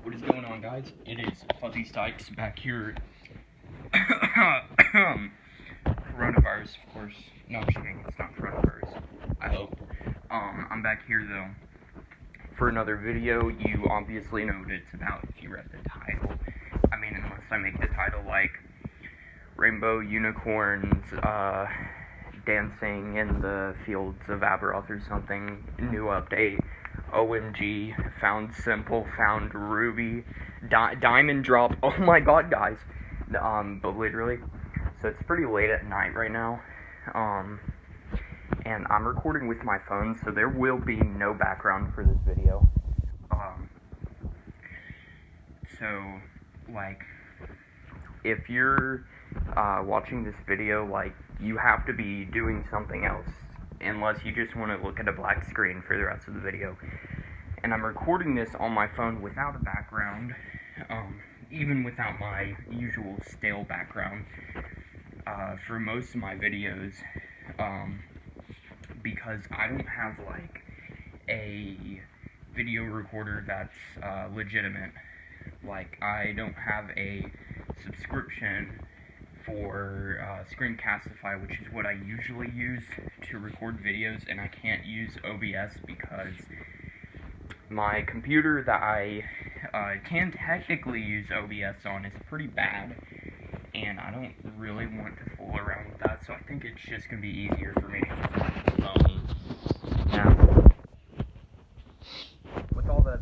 What is going on, guys? It is Fuzzy Stikes back here. Coronavirus, of course. No, I'm just kidding. It's not coronavirus. I hope. I'm back here, though, for another video. You obviously know what it's about if you read the title. I mean, unless I make the title like Rainbow Unicorns, dancing in the fields of Aberoth or something. New update. OMG, found Simple, found Ruby, Diamond Drop. Oh my god, guys. But literally, so it's pretty late at night right now, and I'm recording with my phone, so there will be no background for this video. So, like, if you're watching this video, like, you have to be doing something else, unless you just want to look at a black screen for the rest of the video. And I'm recording this on my phone without a background, even without my usual stale background, for most of my videos, because I don't have, like, a video recorder that's legitimate. Like, I don't have a subscription for Screencastify, which is what I usually use to record videos, and I can't use OBS because my computer that I can technically use OBS on is pretty bad, and I don't really want to fool around with that, so I think it's just going to be easier for me. Now, with all that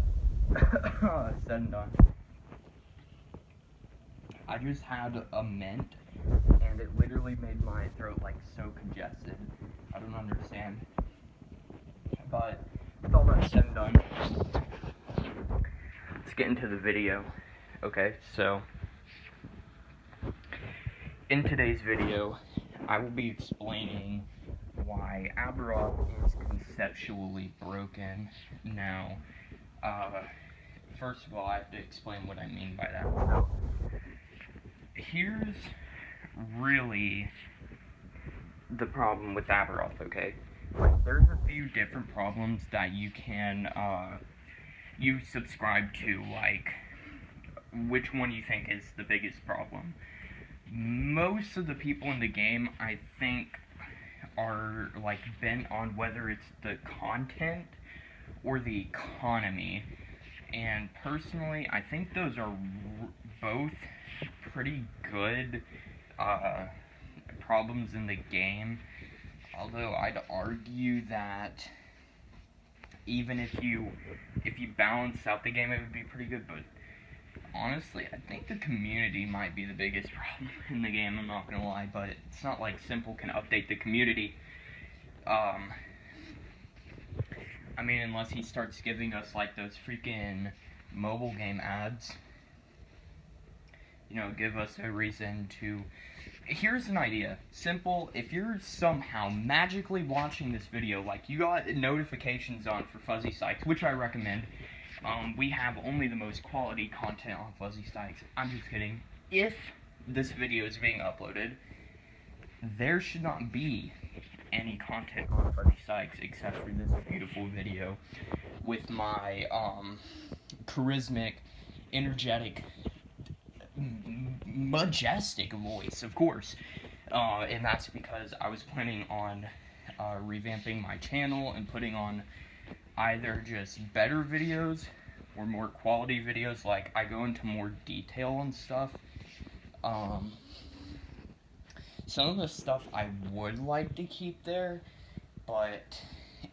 said and done, I just had a mint, and it literally made my throat, like, so congested. I don't understand. But, with all that said and done, let's get into the video. Okay, so, in today's video, I will be explaining why Aberoth is conceptually broken. Now, first of all, I have to explain what I mean by that. So, here's really the problem with Aberoth, okay? Like, there's a few different problems that you can, you subscribe to, like, which one you think is the biggest problem. Most of the people in the game, I think, are, like, bent on whether it's the content or the economy. And personally, I think those are both pretty good problems in the game, although I'd argue that even if you balance out the game, it would be pretty good. But honestly, I think the community might be the biggest problem in the game, I'm not gonna lie, but it's not like Simple can update the community. I mean, unless he starts giving us, like, those freaking mobile game ads, you know, give us a reason to... Here's an idea. Simple, if you're somehow magically watching this video, like, you got notifications on for Fuzzy Stikes, which I recommend. We have only the most quality content on Fuzzy Stikes. I'm just kidding. If this video is being uploaded, there should not be any content on Fuzzy Stikes except for this beautiful video with my, charismatic, energetic, majestic voice, of course, and that's because I was planning on revamping my channel and putting on either just better videos or more quality videos. Like, I go into more detail on stuff. Some of the stuff I would like to keep there, but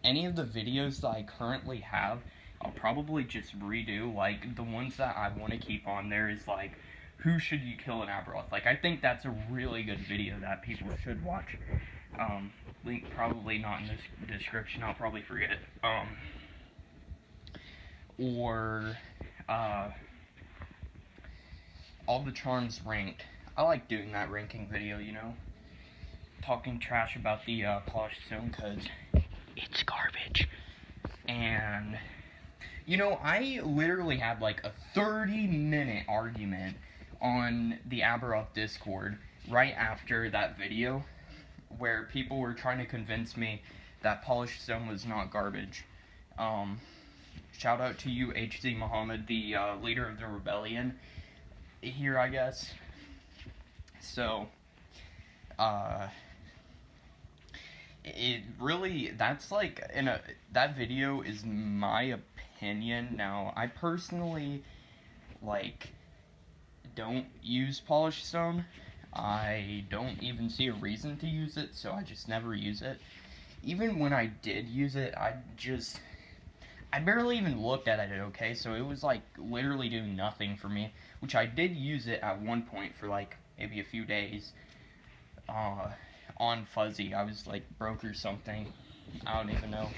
any of the videos that I currently have, I'll probably just redo. Like, the ones that I want to keep on there is, like, who should you kill in Aberoth? Like, I think that's a really good video that people should watch. Link probably not in the description, I'll probably forget it. Or, all the charms ranked. I like doing that ranking video, you know? Talking trash about the, polished stone, because it's garbage. And, you know, I literally had, like, a 30-minute argument on the Aberoth Discord right after that video, where people were trying to convince me that polished stone was not garbage. shout out to you, HZ Muhammad, the leader of the rebellion here, I guess. So, it really, that's like, that video is my opinion. Now, I personally, like, don't use polished stone. I don't even see a reason to use it, so I just never use it. Even when I did use it, I barely even looked at it, okay? So it was like literally doing nothing for me, which I did use it at one point for like maybe a few days on Fuzzy. I was like broke or something. I don't even know.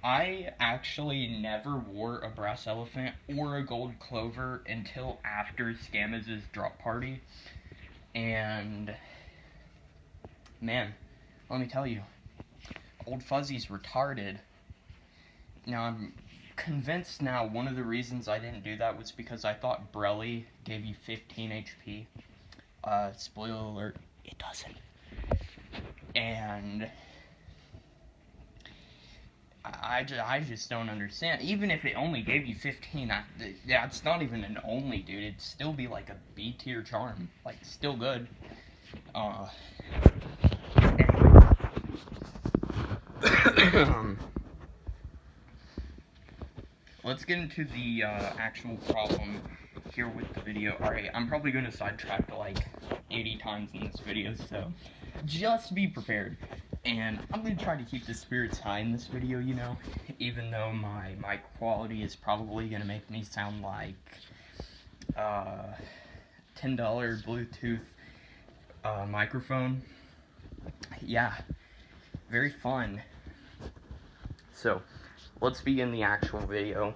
I actually never wore a brass elephant or a gold clover until after Scammaz's drop party. And man, let me tell you, Old Fuzzy's retarded. Now, I'm convinced now one of the reasons I didn't do that was because I thought Brelly gave you 15 HP. Spoiler alert, it doesn't. And I just don't understand. Even if it only gave you 15, that's not even an only, dude. It'd still be like a B tier charm. Like, still good. Let's get into the actual problem here with the video. Alright, I'm probably going to sidetrack like 80 times in this video, so just be prepared. And I'm going to try to keep the spirits high in this video, you know, even though my quality is probably going to make me sound like $10 Bluetooth microphone. Yeah, very fun. So, let's begin the actual video.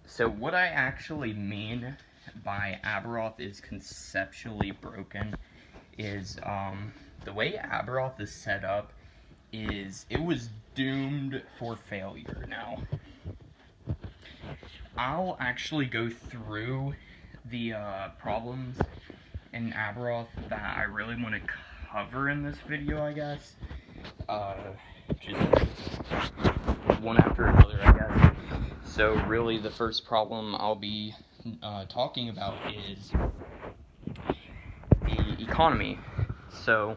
So, what I actually mean by Aberoth is conceptually broken is, the way Aberoth is set up is, it was doomed for failure. Now, I'll actually go through the problems in Aberoth that I really want to cover in this video, I guess. Just one after another, I guess. So really the first problem I'll be talking about is the economy. So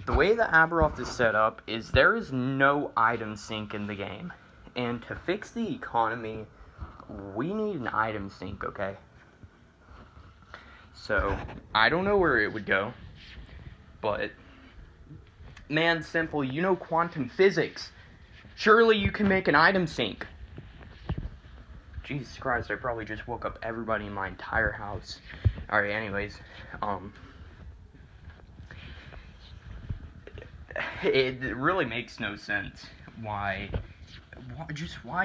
the way that Aberoth is set up is there is no item sink in the game. And to fix the economy, we need an item sink, okay? So, I don't know where it would go, but, man, simple, you know quantum physics. Surely you can make an item sink. Jesus Christ, I probably just woke up everybody in my entire house. Alright, anyways, it really makes no sense why,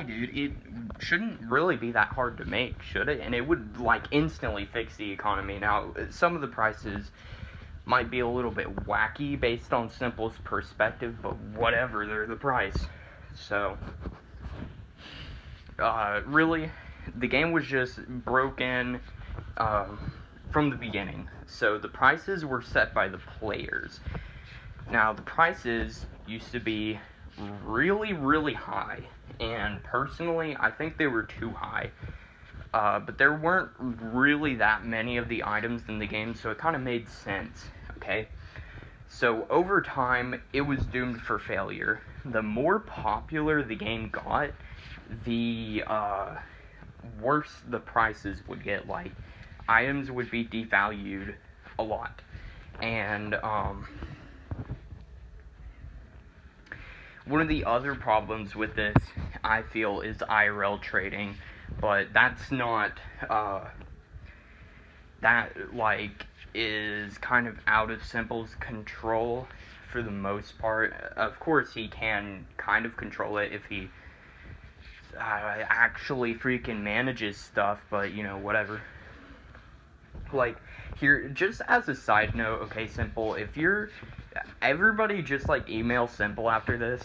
dude? It shouldn't really be that hard to make, should it? And it would, like, instantly fix the economy. Now, some of the prices might be a little bit wacky based on Simple's perspective, but whatever, they're the price. So, really, the game was just broken from the beginning. So, the prices were set by the players. Now, the prices used to be really, really high, and personally, I think they were too high. But there weren't really that many of the items in the game, so it kind of made sense, okay? So, over time, it was doomed for failure. The more popular the game got, the worse the prices would get. Like, items would be devalued a lot. And, one of the other problems with this, I feel, is IRL trading, but that's not, that, like, is kind of out of Simple's control for the most part. Of course, he can kind of control it if he actually freaking manages stuff, but, you know, whatever. Like, here, just as a side note, okay, Simple, if you're, everybody just, like, email Simple after this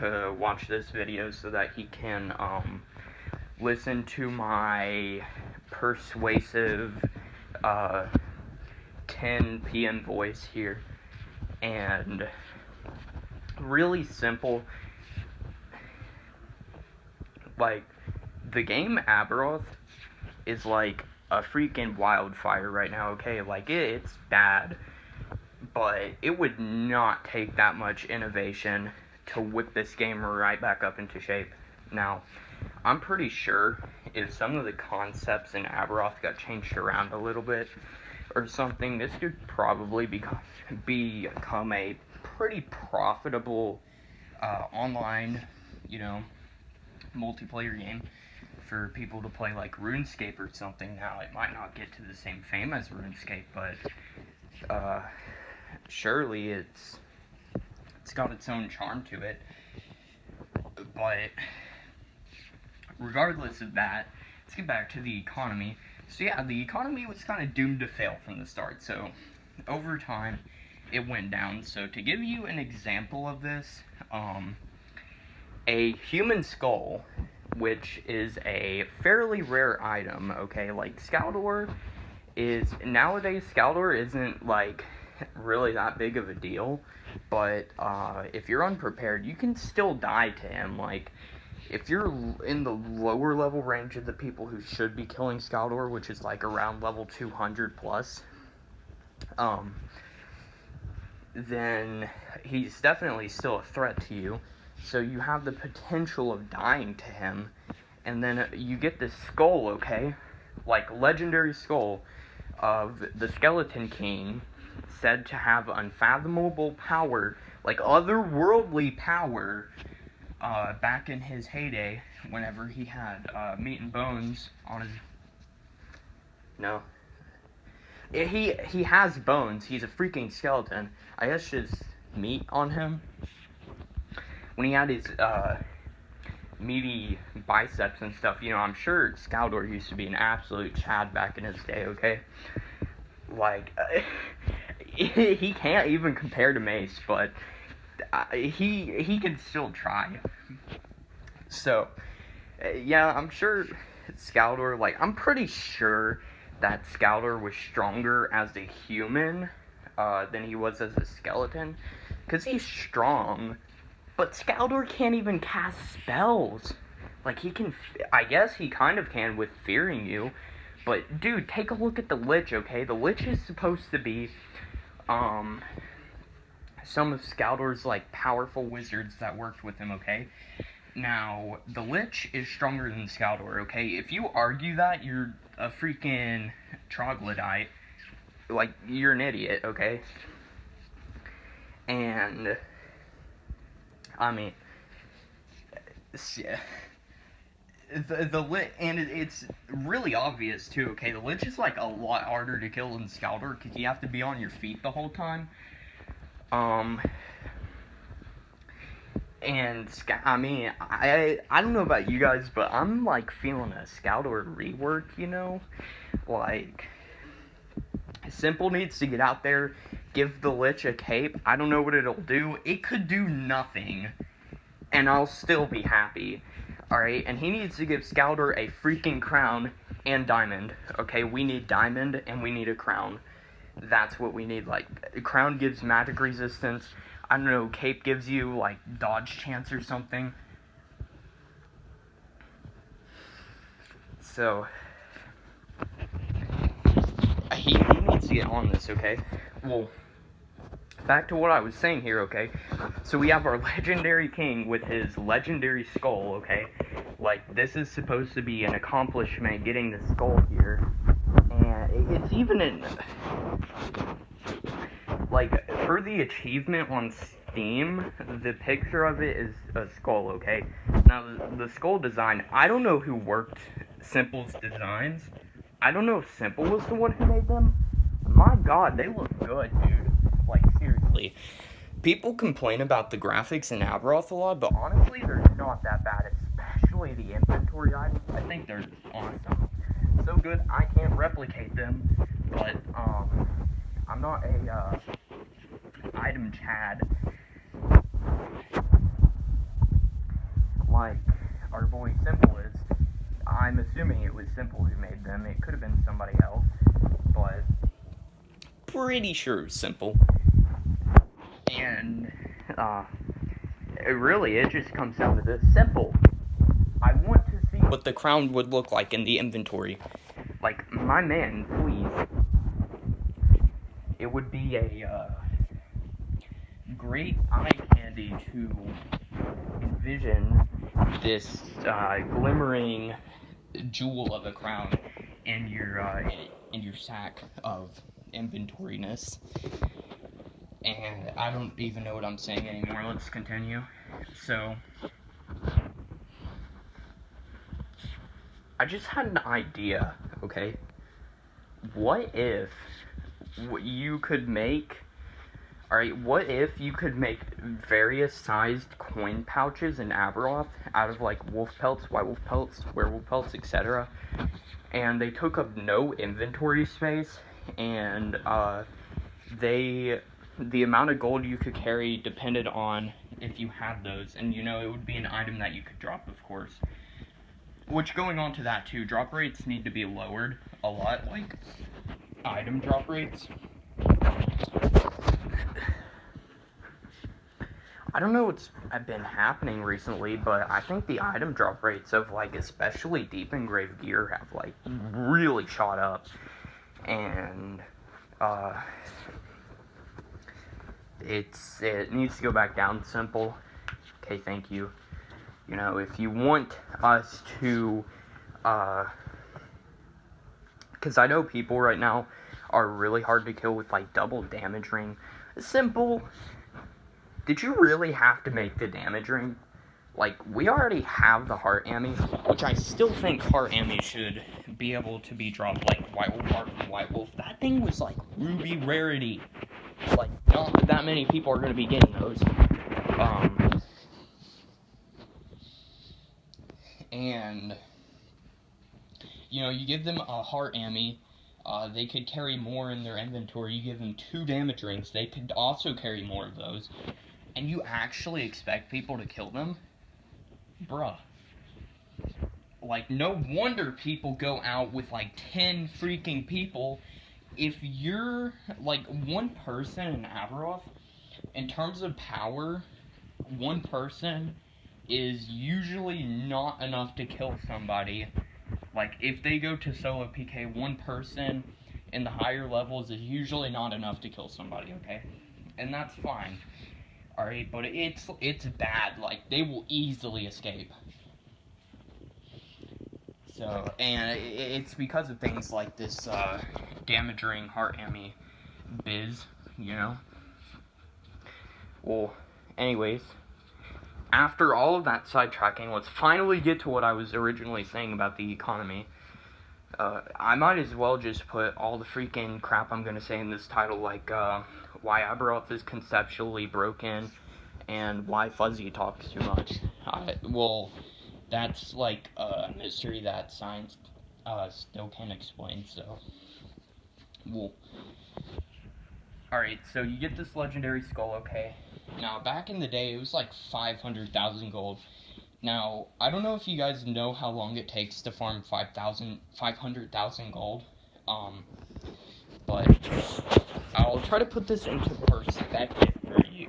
to watch this video so that he can, listen to my persuasive, 10 p.m. voice here, and really simple, like, the game Aberoth is like a freaking wildfire right now, okay? Like, it's bad. But it would not take that much innovation to whip this game right back up into shape. Now, I'm pretty sure if some of the concepts in Aberoth got changed around a little bit or something, this could probably become a pretty profitable online, multiplayer game for people to play like RuneScape or something. Now, it might not get to the same fame as RuneScape, but surely it's got its own charm to it. But regardless of that, let's get back to the economy. So yeah, the economy was kind of doomed to fail from the start. So over time, it went down. So to give you an example of this, a human skull, which is a fairly rare item, okay, like Skaldor nowadays Skaldor isn't like really that big of a deal, but if you're unprepared, you can still die to him. Like, if you're in the lower level range of the people who should be killing Skaldor, which is like around level 200 plus, then he's definitely still a threat to you. So you have the potential of dying to him, and then you get this skull, okay? Like, legendary skull of the Skeleton King, said to have unfathomable power, like otherworldly power, back in his heyday, whenever he had meat and bones on his... No. He has bones. He's a freaking skeleton. I guess just meat on him. When he had his meaty biceps and stuff, I'm sure Skaldor used to be an absolute Chad back in his day, okay? Like, he can't even compare to Mace, but he can still try. So, yeah, I'm sure Skaldor, like, I'm pretty sure that Skaldor was stronger as a human than he was as a skeleton, because he's strong, but Skaldor can't even cast spells. Like, he can, I guess he kind of can with fearing you, but, dude, take a look at the Lich, okay? The Lich is supposed to be, some of Skaldor's, like, powerful wizards that worked with him, okay? Now, the Lich is stronger than Skaldor, okay? If you argue that, you're a freaking troglodyte. Like, you're an idiot, okay? And, I mean, the Lich, and it's really obvious too, okay? The Lich is like a lot harder to kill than Skaldor, because you have to be on your feet the whole time. And, I mean, I don't know about you guys, but I'm, like, feeling a Skaldor rework, Like, Simple needs to get out there, give the Lich a cape. I don't know what it'll do. It could do nothing, and I'll still be happy, alright? And he needs to give Skaldor a freaking crown and diamond, okay? We need diamond, and we need a crown. That's what we need. Like, a crown gives magic resistance. I don't know, cape gives you, like, dodge chance or something. So, he needs to get on this, okay? Well, back to what I was saying here, okay? So we have our legendary king with his legendary skull, okay? Like, this is supposed to be an accomplishment, getting the skull here. And it's even in... Like, for the achievement on Steam, the picture of it is a skull, okay? Now, the skull design, I don't know who worked Simple's designs. I don't know if Simple was the one who made them. My god, they look good, dude. Like, seriously. People complain about the graphics in Aberoth a lot, but honestly, they're not that bad, especially the inventory items. I think they're awesome. So good, I can't replicate them, but, I'm not a, item Chad, like our boy Simple is. I'm assuming it was Simple who made them. It could have been somebody else, but pretty sure it was Simple. And, it just comes down to this. Simple, I want to see what the crown would look like in the inventory. Like, my man, please. It would be a great eye candy to envision this glimmering jewel of a crown in your sack of inventoriness. And I don't even know what I'm saying anymore. Let's continue. So, I just had an idea, okay? What if you could make... Alright, what if you could make various sized coin pouches in Aberoth out of, like, wolf pelts, white wolf pelts, werewolf pelts, etc. And they took up no inventory space, and, the amount of gold you could carry depended on if you had those, and you know, it would be an item that you could drop, of course. Which, going on to that too, drop rates need to be lowered a lot, like item drop rates. I don't know what's been happening recently, but I think the item drop rates of, like, especially deep engraved gear have, like, really shot up. And, it needs to go back down simple. Okay, thank you. You know, if you want us to, because I know people right now are really hard to kill with, like, double damage ring. Simple. Did you really have to make the damage ring? Like, we already have the heart ammy, which I still think heart ammy should be able to be dropped, like, white wolf heart from white wolf. That thing was, like, ruby rarity. Like, not that many people are going to be getting those. And, you know, you give them a heart ammy, they could carry more in their inventory. You give them 2 damage rings, they could also carry more of those. And you actually expect people to kill them? Bruh. Like, no wonder people go out with, like, 10 freaking people. If you're, like, one person in Aberoth, in terms of power, one person is usually not enough to kill somebody. Like, if they go to solo PK, one person in the higher levels is usually not enough to kill somebody, okay? And that's fine. Alright, but it's bad. Like, they will easily escape. So, and it's because of things like this, damage ring heart ammy biz, you know? Well, anyways, after all of that sidetracking, let's finally get to what I was originally saying about the economy. I might as well just put all the freaking crap I'm gonna say in this title, like, why Aberoth is conceptually broken, and why Fuzzy talks too much. Well, that's, like, a mystery that science, still can't explain, so... Well... Alright, so you get this legendary skull, okay? Now, back in the day, it was like 500,000 gold. Now, I don't know if you guys know how long it takes to farm 500,000 gold, but I'll try to put this into perspective for you.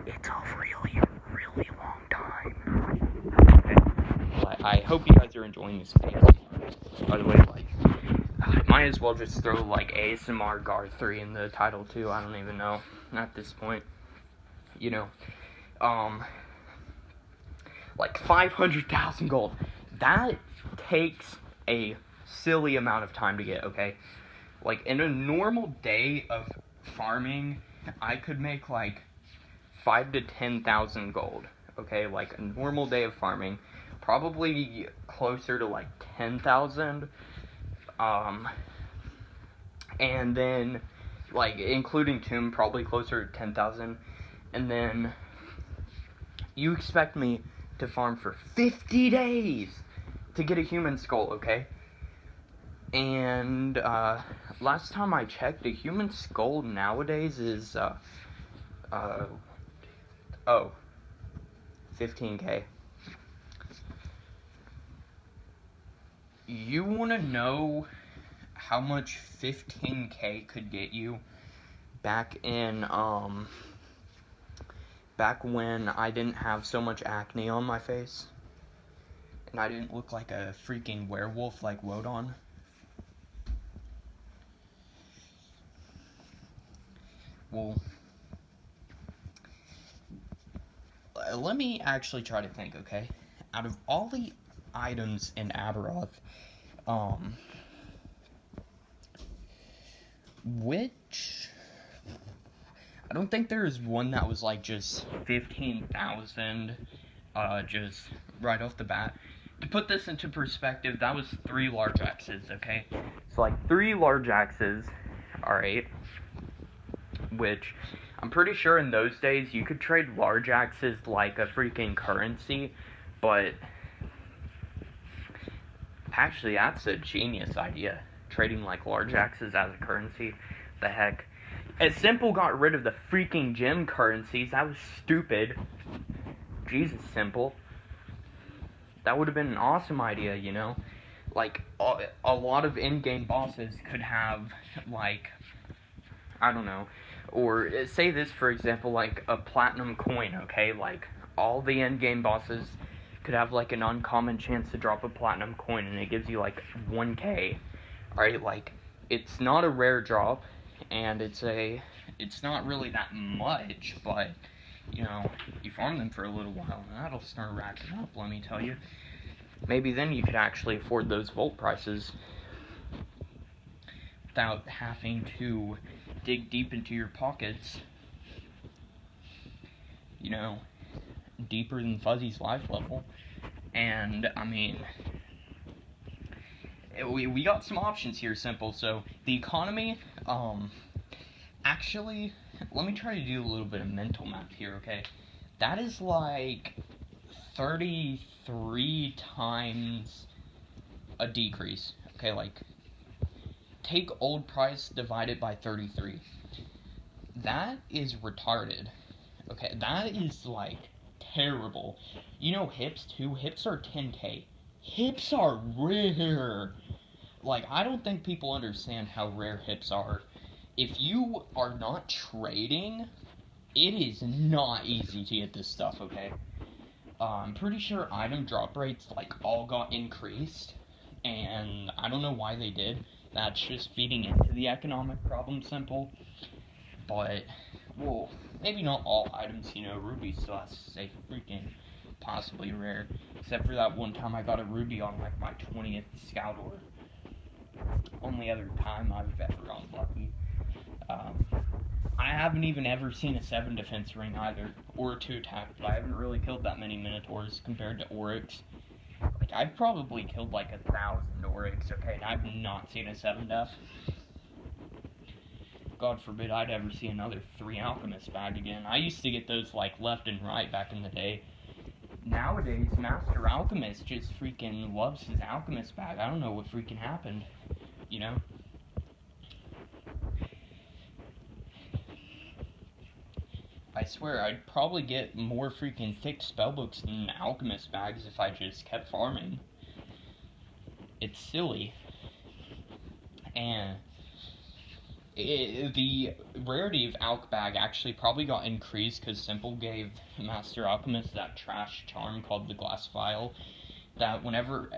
It's a really, really long time. Okay? But I hope you guys are enjoying this video. By the way, like, I might as well just throw, like, ASMR Gar 3 in the title, too. I don't even know at this point. You know, like 500,000 gold. That takes a silly amount of time to get, okay? Like, in a normal day of farming, I could make, like, 5 to 10,000 gold, okay? Like, a normal day of farming, probably closer to, like, 10,000, and then, like, including Tomb, probably closer to 10,000, and then you expect me to farm for 50 days to get a human skull, okay? And, last time I checked, a human skull nowadays is, 15k. You wanna know how much 15k could get you? Back in, back when I didn't have so much acne on my face, and I didn't look like a freaking werewolf like Wodan. Well, let me actually try to think, okay? Out of all the items in Aberoth, which... I don't think there is one that was like just 15,000, just right off the bat. To put this into perspective, that was 3 large axes, okay? So like 3 large axes, alright, which I'm pretty sure in those days you could trade large axes like a freaking currency, but actually that's a genius idea, trading like large axes as a currency. The heck. As Simple got rid of the freaking gem currencies, that was stupid. Jesus, Simple. That would have been an awesome idea, you know? Like, a lot of in-game bosses could have, like, I don't know. Or, say this, for example, like, a platinum coin, okay? Like, all the in-game bosses could have, like, an uncommon chance to drop a platinum coin, and it gives you, like, 1k. Alright, like, it's not a rare drop, and it's not really that much, but, you know, you farm them for a little while, and that'll start racking up, let me tell you. Maybe then you could actually afford those vault prices without having to dig deep into your pockets, you know, deeper than Fuzzy's life level. And, I mean, we got some options here, Simple. So, the economy, actually, let me try to do a little bit of mental math here, okay? That is like 33 times a decrease, okay? Like, take old price divided by 33. That is retarded, okay? That is, like, terrible. You know hips, too? Hips are 10k. Hips are rare. Like, I don't think people understand how rare hips are. If you are not trading, it is not easy to get this stuff, okay? I'm pretty sure item drop rates, like, all got increased, and I don't know why they did. That's just feeding into the economic problem, Simple. But, well, maybe not all items, you know, Ruby still has to stay freaking possibly rare. Except for that one time I got a Ruby on, like, my 20th Scout Order. Only other time I've ever gotten lucky. I haven't even ever seen a 7 defense ring either, or a 2 attack, but I haven't really killed that many Minotaurs compared to Oryx. Like, I've probably killed like 1,000 Oryx, okay, and I've not seen a 7 def. God forbid I'd ever see another 3 Alchemist bag again. I used to get those, like, left and right back in the day. Nowadays, Master Alchemist just freaking loves his Alchemist bag. I don't know what freaking happened, you know? I swear, I'd probably get more freaking thick spellbooks than Alchemist bags if I just kept farming. It's silly. And the rarity of Alch bag actually probably got increased because Simple gave Master Alchemist that trash charm called the Glass Vial. That whenever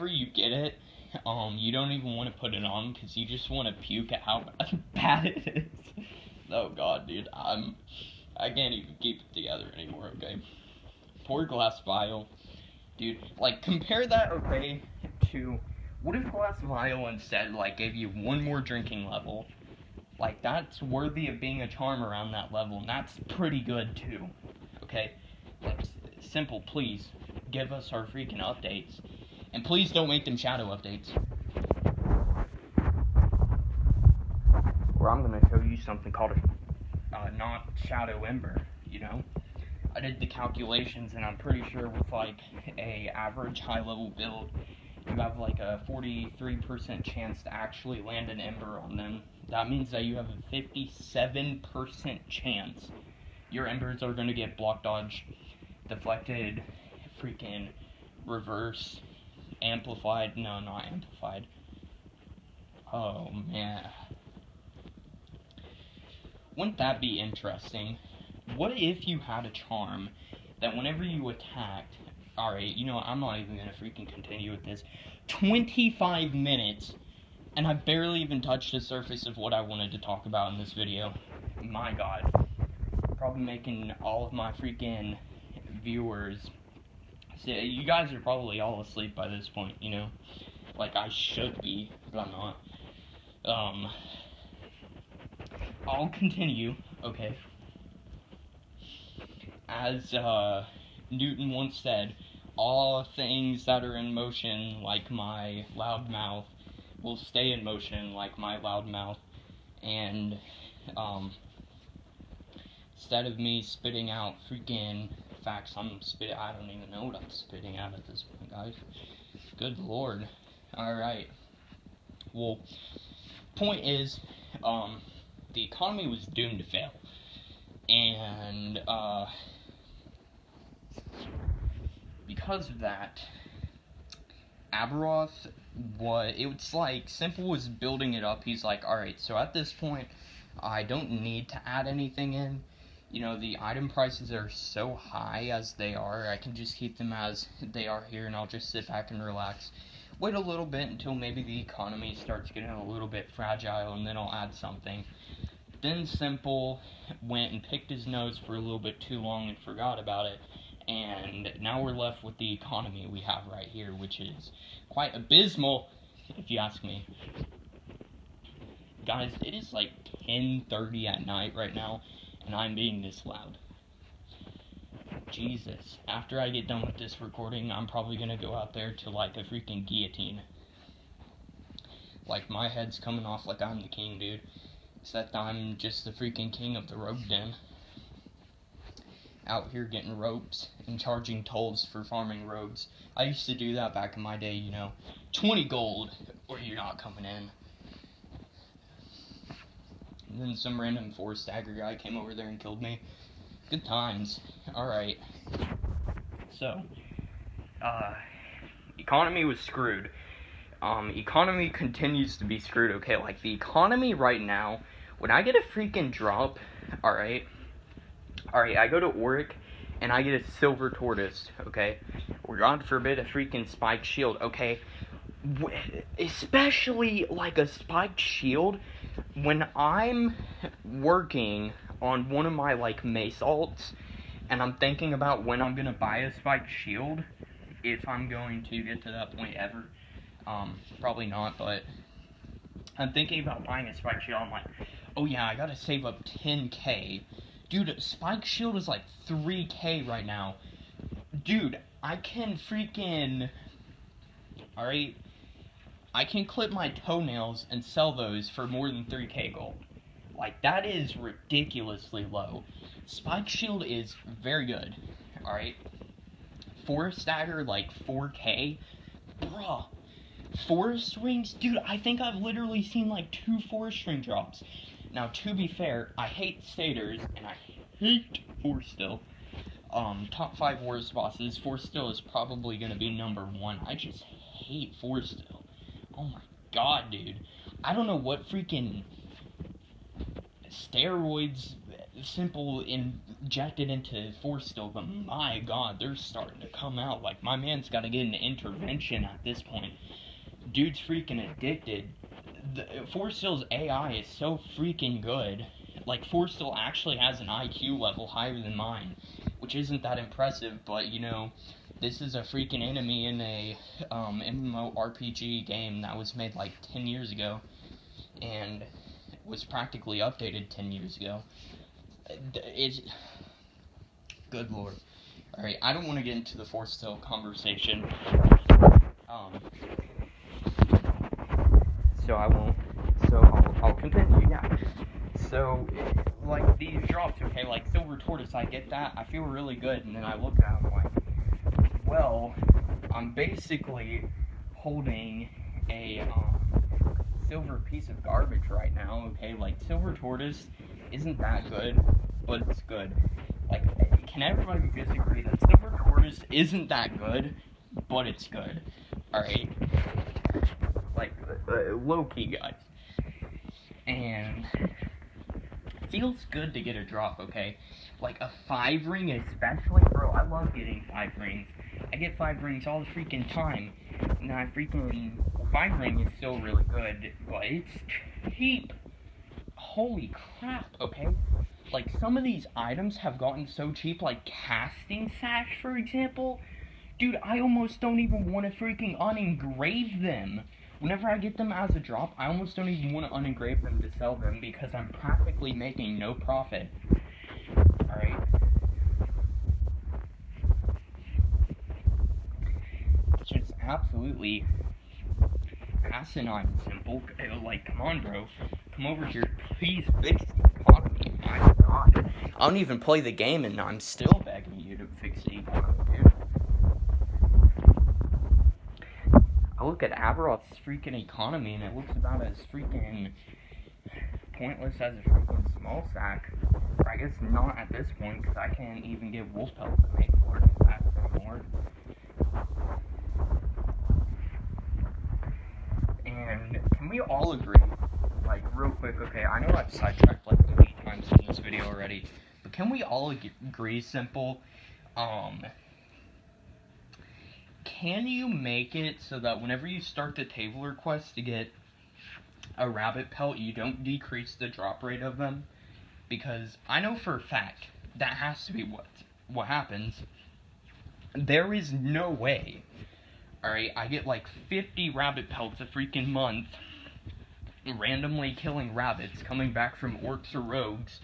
you get it, you don't even want to put it on because you just want to puke at how bad it is. Oh god, dude, I can't even keep it together anymore, okay? Poor Glass Vial. Dude, like, compare that, okay, to... What if Glass Vial instead, like, gave you one more drinking level? Like, that's worthy of being a charm around that level, and that's pretty good, too. Okay? Like, Simple, please, give us our freaking updates. And please don't make them shadow updates. Or I'm gonna show you something called a not Shadow Ember, you know? I did the calculations, and I'm pretty sure with, like, a average high-level build, you have, like, a 43% chance to actually land an Ember on them. That means that you have a 57% chance your Embers are gonna get block dodged, deflected, freaking reverse, amplified, no, not amplified. Oh, man. Wouldn't that be interesting? What if you had a charm that whenever you attacked, Alright, you know what, I'm not even gonna freaking continue with this. 25 minutes, and I barely even touched the surface of what I wanted to talk about in this video. My god. Probably making all of my freaking viewers... See, you guys are probably all asleep by this point, you know? Like, I should be, but I'm not. I'll continue, okay? As, Newton once said, all things that are in motion, like my loud mouth, will stay in motion like my loud mouth. And, instead of me spitting out freaking facts, I don't even know what I'm spitting out at this point, guys. Good lord. Alright. Well, point is, the economy was doomed to fail. And, because of that, Aberoth it's like, Simple was building it up. He's like, alright, so at this point, I don't need to add anything in. You know, the item prices are so high as they are, I can just keep them as they are here, and I'll just sit back and relax. Wait a little bit until maybe the economy starts getting a little bit fragile, and then I'll add something. Then Simple went and picked his nose for a little bit too long and forgot about it, and now we're left with the economy we have right here, which is quite abysmal, if you ask me. Guys, it is like 10:30 at night right now, and I'm being this loud. Jesus. After I get done with this recording, I'm probably gonna go out there to, like, a freaking guillotine. Like, my head's coming off like I'm the king, dude. Except I'm just the freaking king of the rope den. Out here getting ropes and charging tolls for farming robes. I used to do that back in my day, you know. 20 gold, or you're not coming in. And then some random 4-stagger guy came over there and killed me. Good times. Alright. So, economy was screwed. Economy continues to be screwed, okay? Like, the economy right now, when I get a freaking drop, alright, I go to Auric, and I get a silver tortoise, okay? Or God forbid, a freaking spiked shield, okay? Especially, like, a spiked shield, when I'm working on one of my, like, mace alts, and I'm thinking about when I'm gonna buy a spiked shield, if I'm going to get to that point ever. Probably not, but I'm thinking about buying a spike shield. I'm like, oh yeah, I gotta save up 10k. Dude, spike shield is like 3k right now. Dude, I can freaking... Alright? I can clip my toenails and sell those for more than 3k gold. Like, that is ridiculously low. Spike shield is very good. Alright? 4-stagger, like 4k? Bruh. Forest rings? Dude, I think I've literally seen like 2 forest ring drops. Now, to be fair, I hate staters, and I hate Forest Still. Top 5 worst bosses, Forest Still is probably gonna be number 1. I just hate Forest Still. Oh my god, dude. I don't know what freaking steroids Simple injected into Forest Still, but my god, they're starting to come out. Like, my man's gotta get an intervention at this point. Dude's freaking addicted. Forest Still's AI is so freaking good. Like, Forest Still actually has an IQ level higher than mine, which isn't that impressive, but, you know, this is a freaking enemy in a MMORPG game that was made like 10 years ago, and was practically updated 10 years ago. Good lord. Alright, I don't want to get into the Forest Still conversation. So I won't. So I'll continue, yeah. So, like, these drops, okay, like Silver Tortoise, I get that, I feel really good, and then I look at it, I'm like, well, I'm basically holding a, silver piece of garbage right now, okay? Like, Silver Tortoise isn't that good, but it's good. Like, can everybody just agree that Silver Tortoise isn't that good, but it's good? Alright? Like, low-key, guys. And it feels good to get a drop, okay? Like, a 5 ring especially, bro, I love getting 5 rings. I get 5 rings all the freaking time. And I freaking... 5 ring is still really good, but it's cheap. Holy crap, okay? Like, some of these items have gotten so cheap, like casting sash, for example. Dude, I almost don't even want to freaking unengrave them. Whenever I get them as a drop, I almost don't even want to unengrave them to sell them because I'm practically making no profit. Alright. It's just absolutely asinine simple. Like, come on, bro. Come over here. Please fix the economy. My god. I don't even play the game and I'm still begging you to fix the economy, dude. I look at Aberoth's freaking economy and it looks about as freaking pointless as a freaking small sack. Or I guess not at this point because I can't even get wolf pelts to make 4 sacks anymore. And can we all agree, like real quick, okay, I know I've sidetracked like 8 times in this video already, but can we all agree, simple, can you make it so that whenever you start the table quest to get a rabbit pelt, you don't decrease the drop rate of them? Because I know for a fact that has to be what happens. There is no way, alright, I get like 50 rabbit pelts a freaking month, randomly killing rabbits, coming back from orcs or rogues,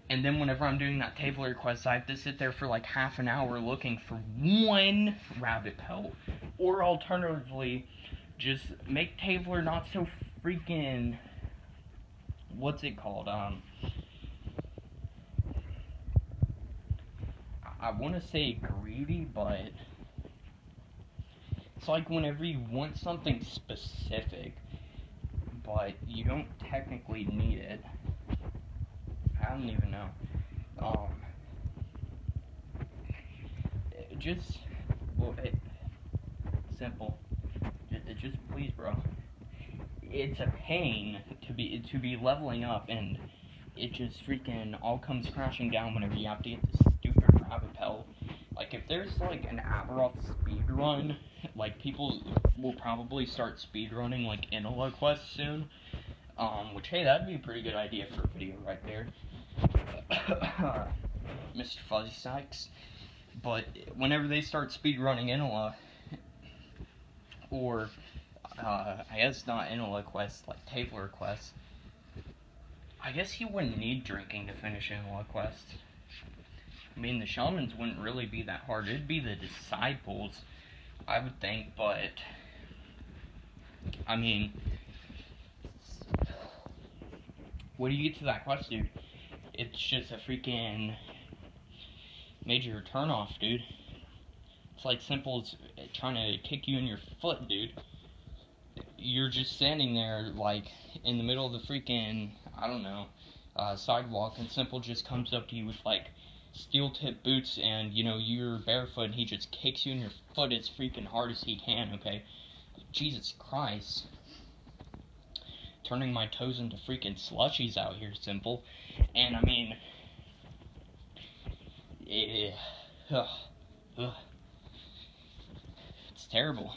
and then whenever I'm doing that table quest, I have to sit there for like half an hour looking for 1 rabbit pelt. Or alternatively, just make Tabler not so freaking... what's it called? I want to say greedy, but... it's like whenever you want something specific, but you don't technically need it. I don't even know. Simple. Just please, bro. It's a pain to be leveling up, and it just freaking all comes crashing down whenever you have to get this stupid rabbit pelt. Like, if there's like an Aberoth speedrun, like people will probably start speedrunning like Inola quests soon. Which, hey, that'd be a pretty good idea for a video right there. Mr. Fuzzy Sykes. But whenever they start speedrunning Inola, or, I guess not Inola quests, like Tabler quests, I guess you wouldn't need drinking to finish Inola quests. I mean, the shamans wouldn't really be that hard. It'd be the disciples, I would think, but, I mean, when you get to that quest, dude, it's just a freaking major turnoff, dude. It's like simple as trying to kick you in your foot, dude. You're just standing there, like, in the middle of the freaking, I don't know, sidewalk, and Simple just comes up to you with, like, steel-tip boots, and, you know, you're barefoot, and he just kicks you in your foot as freaking hard as he can, okay? Jesus Christ. Turning my toes into freaking slushies out here, Simple. And, I mean... it's terrible.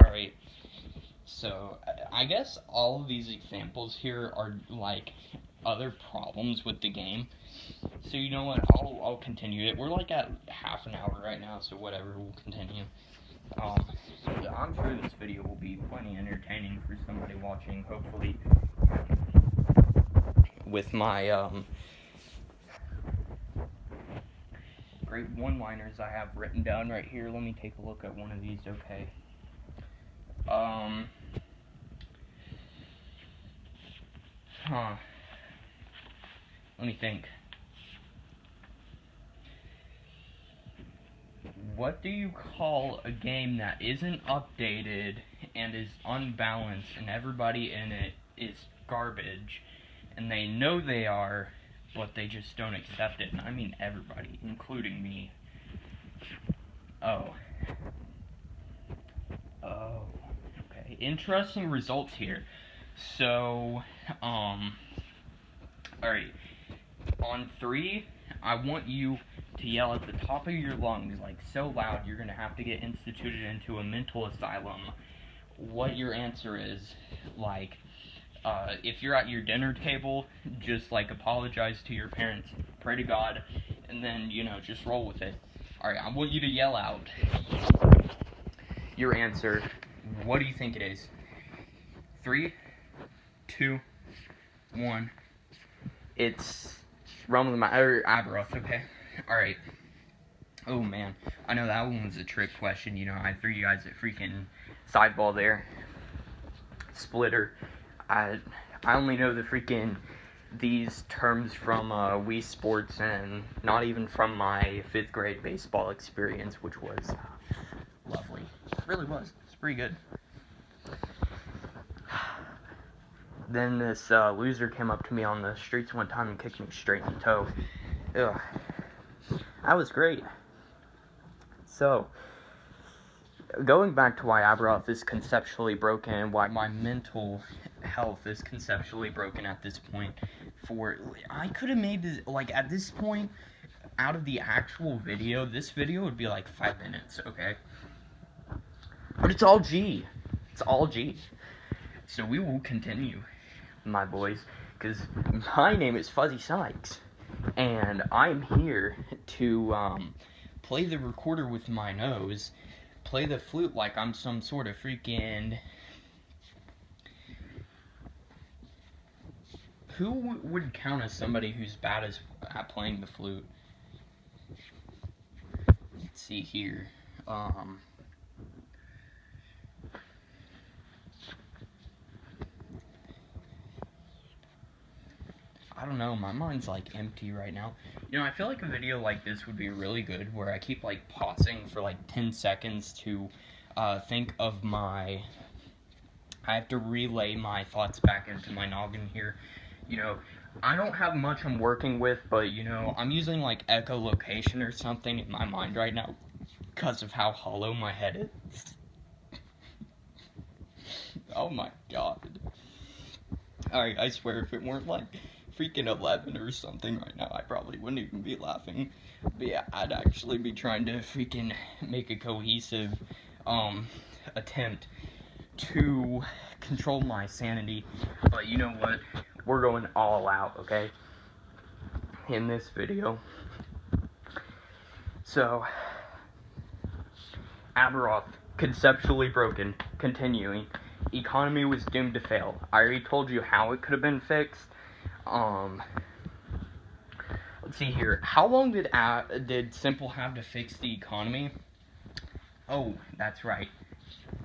Alright, so I guess all of these examples here are like other problems with the game. So you know what, I'll continue it. We're like at half an hour right now, so whatever, we'll continue. I'm sure this video will be plenty entertaining for somebody watching, hopefully. With my great one-liners I have written down right here. Let me take a look at one of these, okay. Let me think. What do you call a game that isn't updated and is unbalanced and everybody in it is garbage and they know they are, but they just don't accept it? And I mean everybody, including me. Oh, okay. Interesting results here. So, alright. On 3, I want you to yell at the top of your lungs, like so loud you're gonna have to get instituted into a mental asylum, what your answer is. Like, if you're at your dinner table, just like apologize to your parents, pray to God, and then, just roll with it. Alright, I want you to yell out your answer. What do you think it is? 3, 2, 1. It's Aberoth, okay? Alright. Oh man, I know that one was a trick question, I threw you guys a freaking sideball there. Splitter. I only know these terms from Wii Sports, and not even from my 5th grade baseball experience, which was lovely. It really was. It's pretty good. Then this loser came up to me on the streets one time and kicked me straight in the toe. Ugh. That was great. So, going back to why Aberoth is conceptually broken, and why my mental health is conceptually broken at this point, I could have made this, at this point, out of the actual video, this video would be 5 minutes, okay? But it's all G. It's all G. So we will continue, my boys, because my name is Fuzzy Sykes, and I'm here to play the recorder with my nose, play the flute like I'm some sort of freaking... Who would count as somebody who's bad at playing the flute? Let's see here. I don't know, my mind's empty right now. I feel like a video like this would be really good, where I keep pausing for 10 seconds to think of I have to relay my thoughts back into my noggin here. I don't have much I'm working with, but I'm using echolocation or something in my mind right now because of how hollow my head is. Oh my god. Alright, I swear, if it weren't freaking 11 or something right now, I probably wouldn't even be laughing. But yeah, I'd actually be trying to freaking make a cohesive attempt to control my sanity. But you know what? We're going all out, okay? In this video. So, Aberoth, conceptually broken, continuing. Economy was doomed to fail. I already told you how it could have been fixed. Let's see here. How long did Simple have to fix the economy? Oh, that's right.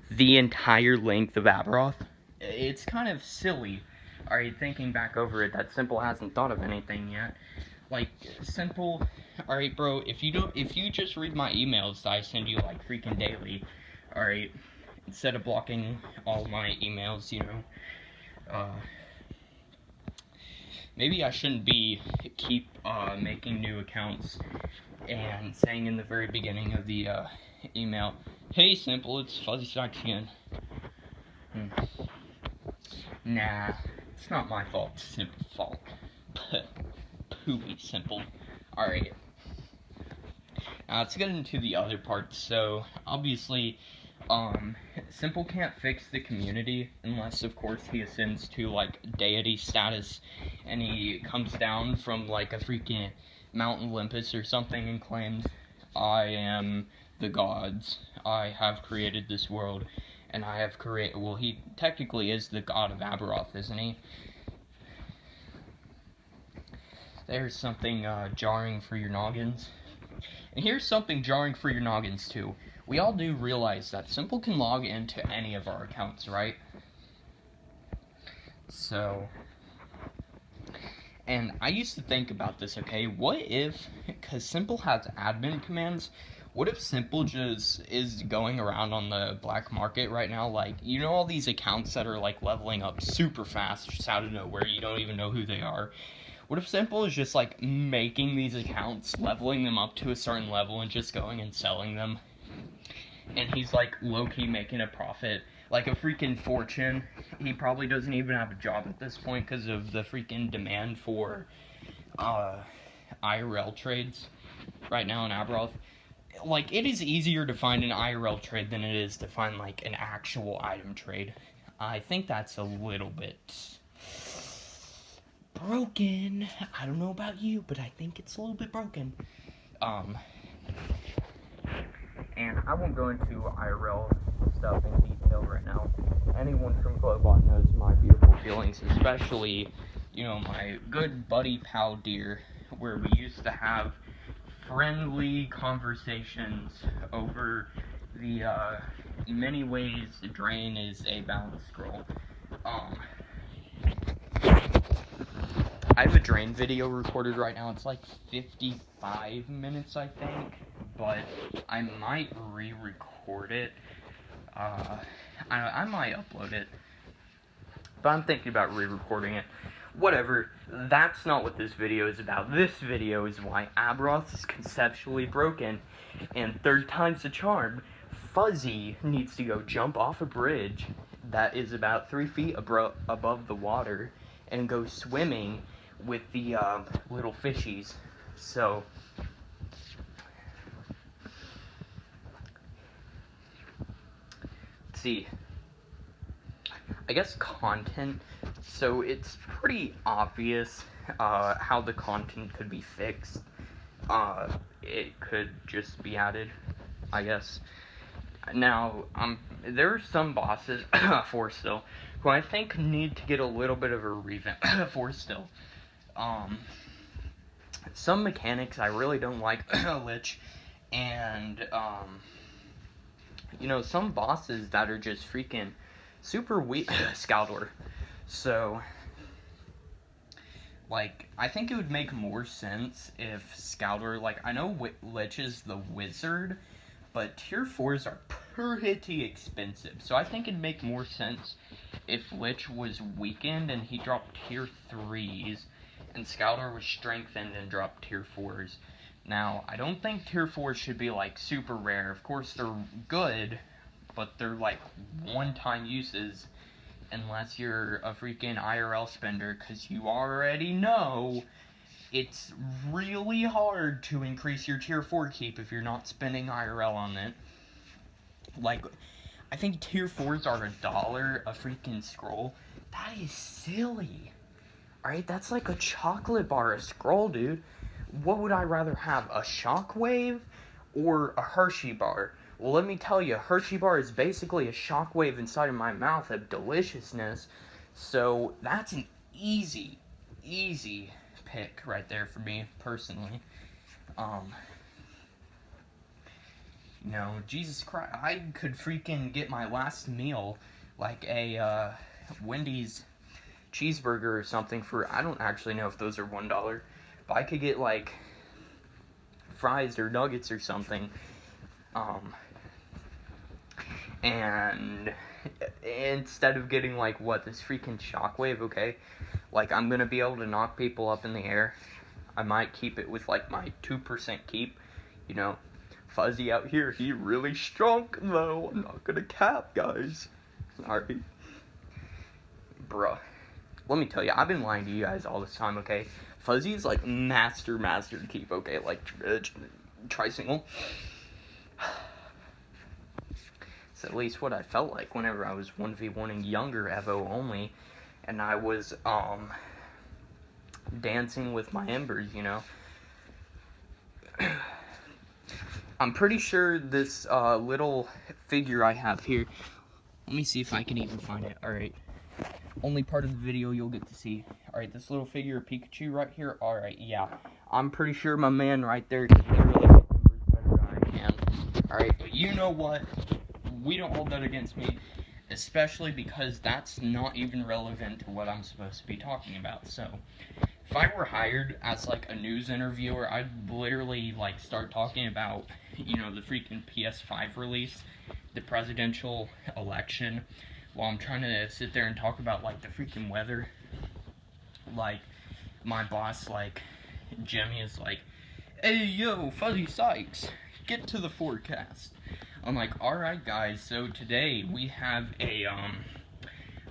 The entire length of Aberoth. It's kind of silly. Alright, thinking back over it, that Simple hasn't thought of anything yet. Simple. Alright, bro, if you just read my emails that I send you freaking daily, alright, instead of blocking all my emails, maybe I shouldn't keep making new accounts and saying in the very beginning of the email, hey Simple, it's Fuzzy Sykes again. Nah, it's not my fault, it's Simple's fault. Pooey Simple. Alright. Now let's get into the other parts. So, obviously, Simple can't fix the community unless, of course, he ascends to, deity status, and he comes down from, a freaking Mount Olympus or something and claims, I am the gods, I have created this world, and I have created, well, he technically is the god of Aberoth, isn't he? There's something jarring for your noggins. And here's something jarring for your noggins, too. We all do realize that Simple can log into any of our accounts, right? So, and I used to think about this, okay? What if, because Simple has admin commands, what if Simple just is going around on the black market right now? All these accounts that are, leveling up super fast, just out of nowhere, you don't even know who they are. What if Simple is just, making these accounts, leveling them up to a certain level, and just going and selling them? And he's, low-key making a profit, a freaking fortune. He probably doesn't even have a job at this point because of the freaking demand for, IRL trades. right now in Aberoth. Like, it is easier to find an IRL trade than it is to find, like, an actual item trade. I think that's a little bit broken. I don't know about you, but I think it's a little bit broken. And I won't go into IRL stuff in detail right now. Anyone from Globot knows my beautiful feelings, especially, you know, my good buddy pal Deer, where we used to have friendly conversations over the many ways the drain is a balance scroll. I have a drain video recorded right now. It's like 55 minutes, I think, but I might re-record it. I might upload it, but I'm thinking about re-recording it. Whatever, that's not what this video is about. This video is why Aberoth is conceptually broken, and third time's the charm. Fuzzy needs to go jump off a bridge that is about 3 feet above the water and go swimming with the little fishies. So, let's see. I guess content. So it's pretty obvious how the content could be fixed. It could just be added, I guess. Now, there are some bosses for still who I think need to get a little bit of a revamp for still. Some mechanics I really don't like, Lich, and you know, some bosses that are just freaking super weak. Scaldor. So, like, I think it would make more sense if Scaldor, like, I know Lich is the wizard, but tier 4s are pretty expensive. So I think it'd make more sense if Lich was weakened and he dropped tier 3s, and Scaldor was strengthened and dropped tier 4s. Now, I don't think tier 4s should be, like, super rare. Of course, they're good, but they're, like, one-time uses, unless you're a freaking IRL spender, because you already know it's really hard to increase your tier 4 keep if you're not spending IRL on it. Like, I think tier 4s are $1 a freaking scroll. That is silly. Alright, that's like a chocolate bar a scroll, dude. What would I rather have, a shockwave or a Hershey bar? Well, let me tell you, Hershey bar is basically a shockwave inside of my mouth of deliciousness. So that's an easy pick right there for me, personally. You know, Jesus Christ, I could freaking get my last meal, like a Wendy's cheeseburger or something for, I don't actually know if those are $1, but I could get, like, fries or nuggets or something, and instead of getting, like, what, this freaking shockwave, okay, like, I'm gonna be able to knock people up in the air. I might keep it with, like, my 2% keep, you know. Fuzzy out here, he really strong, though. I'm not gonna cap, guys. Alright. Bruh. Let me tell you, I've been lying to you guys all this time, okay? Fuzzy is, like, master keep, okay? Like, tri-single. It's at least what I felt like whenever I was 1v1ing younger Evo only, and I was, dancing with my embers, you know? I'm pretty sure this, little figure I have here, let me see if I can even find it, alright. Only part of the video you'll get to see. Alright, this little figure of Pikachu right here, alright, yeah. I'm pretty sure my man right there can literally hit numbers better than I can. Alright, but you know what? We don't hold that against me, especially because that's not even relevant to what I'm supposed to be talking about, so. If I were hired as, like, a news interviewer, I'd literally, like, start talking about, you know, the freaking PS5 release, the presidential election, while I'm trying to sit there and talk about, like, the freaking weather. Like, my boss, like, Jimmy is like, hey, yo, Fuzzy Sykes, get to the forecast. I'm like, alright, guys, so today we have a,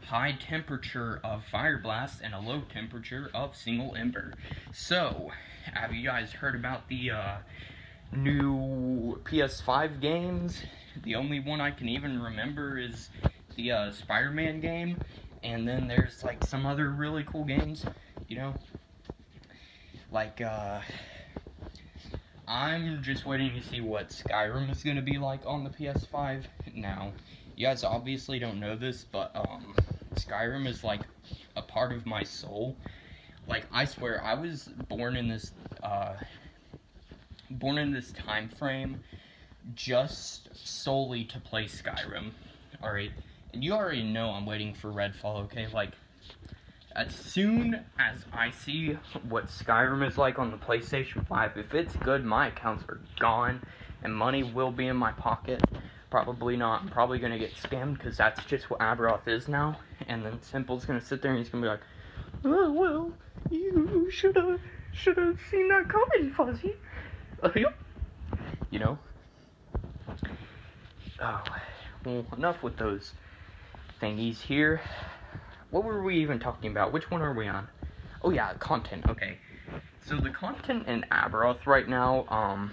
high temperature of Fire Blast and a low temperature of Single Ember. So, have you guys heard about the new PS5 games? The only one I can even remember is the Spider-Man game, and then there's like some other really cool games, you know? Like, I'm just waiting to see what Skyrim is gonna be like on the PS5. Now, you guys obviously don't know this, but, Skyrim is, like, a part of my soul. Like, I swear, I was born in this time frame just solely to play Skyrim, alright? And you already know I'm waiting for Redfall, okay? Like, as soon as I see what Skyrim is like on the PlayStation 5, if it's good, my accounts are gone, and money will be in my pocket. Probably not. I'm probably going to get scammed, because that's just what Aberoth is now. And then Simple's going to sit there, and he's going to be like, oh, well, you should have seen that coming, Fuzzy. You know? Oh, well, enough with those thingies here. What were we even talking about? Which one are we on? Oh yeah, content, okay. So the content in Aberoth right now,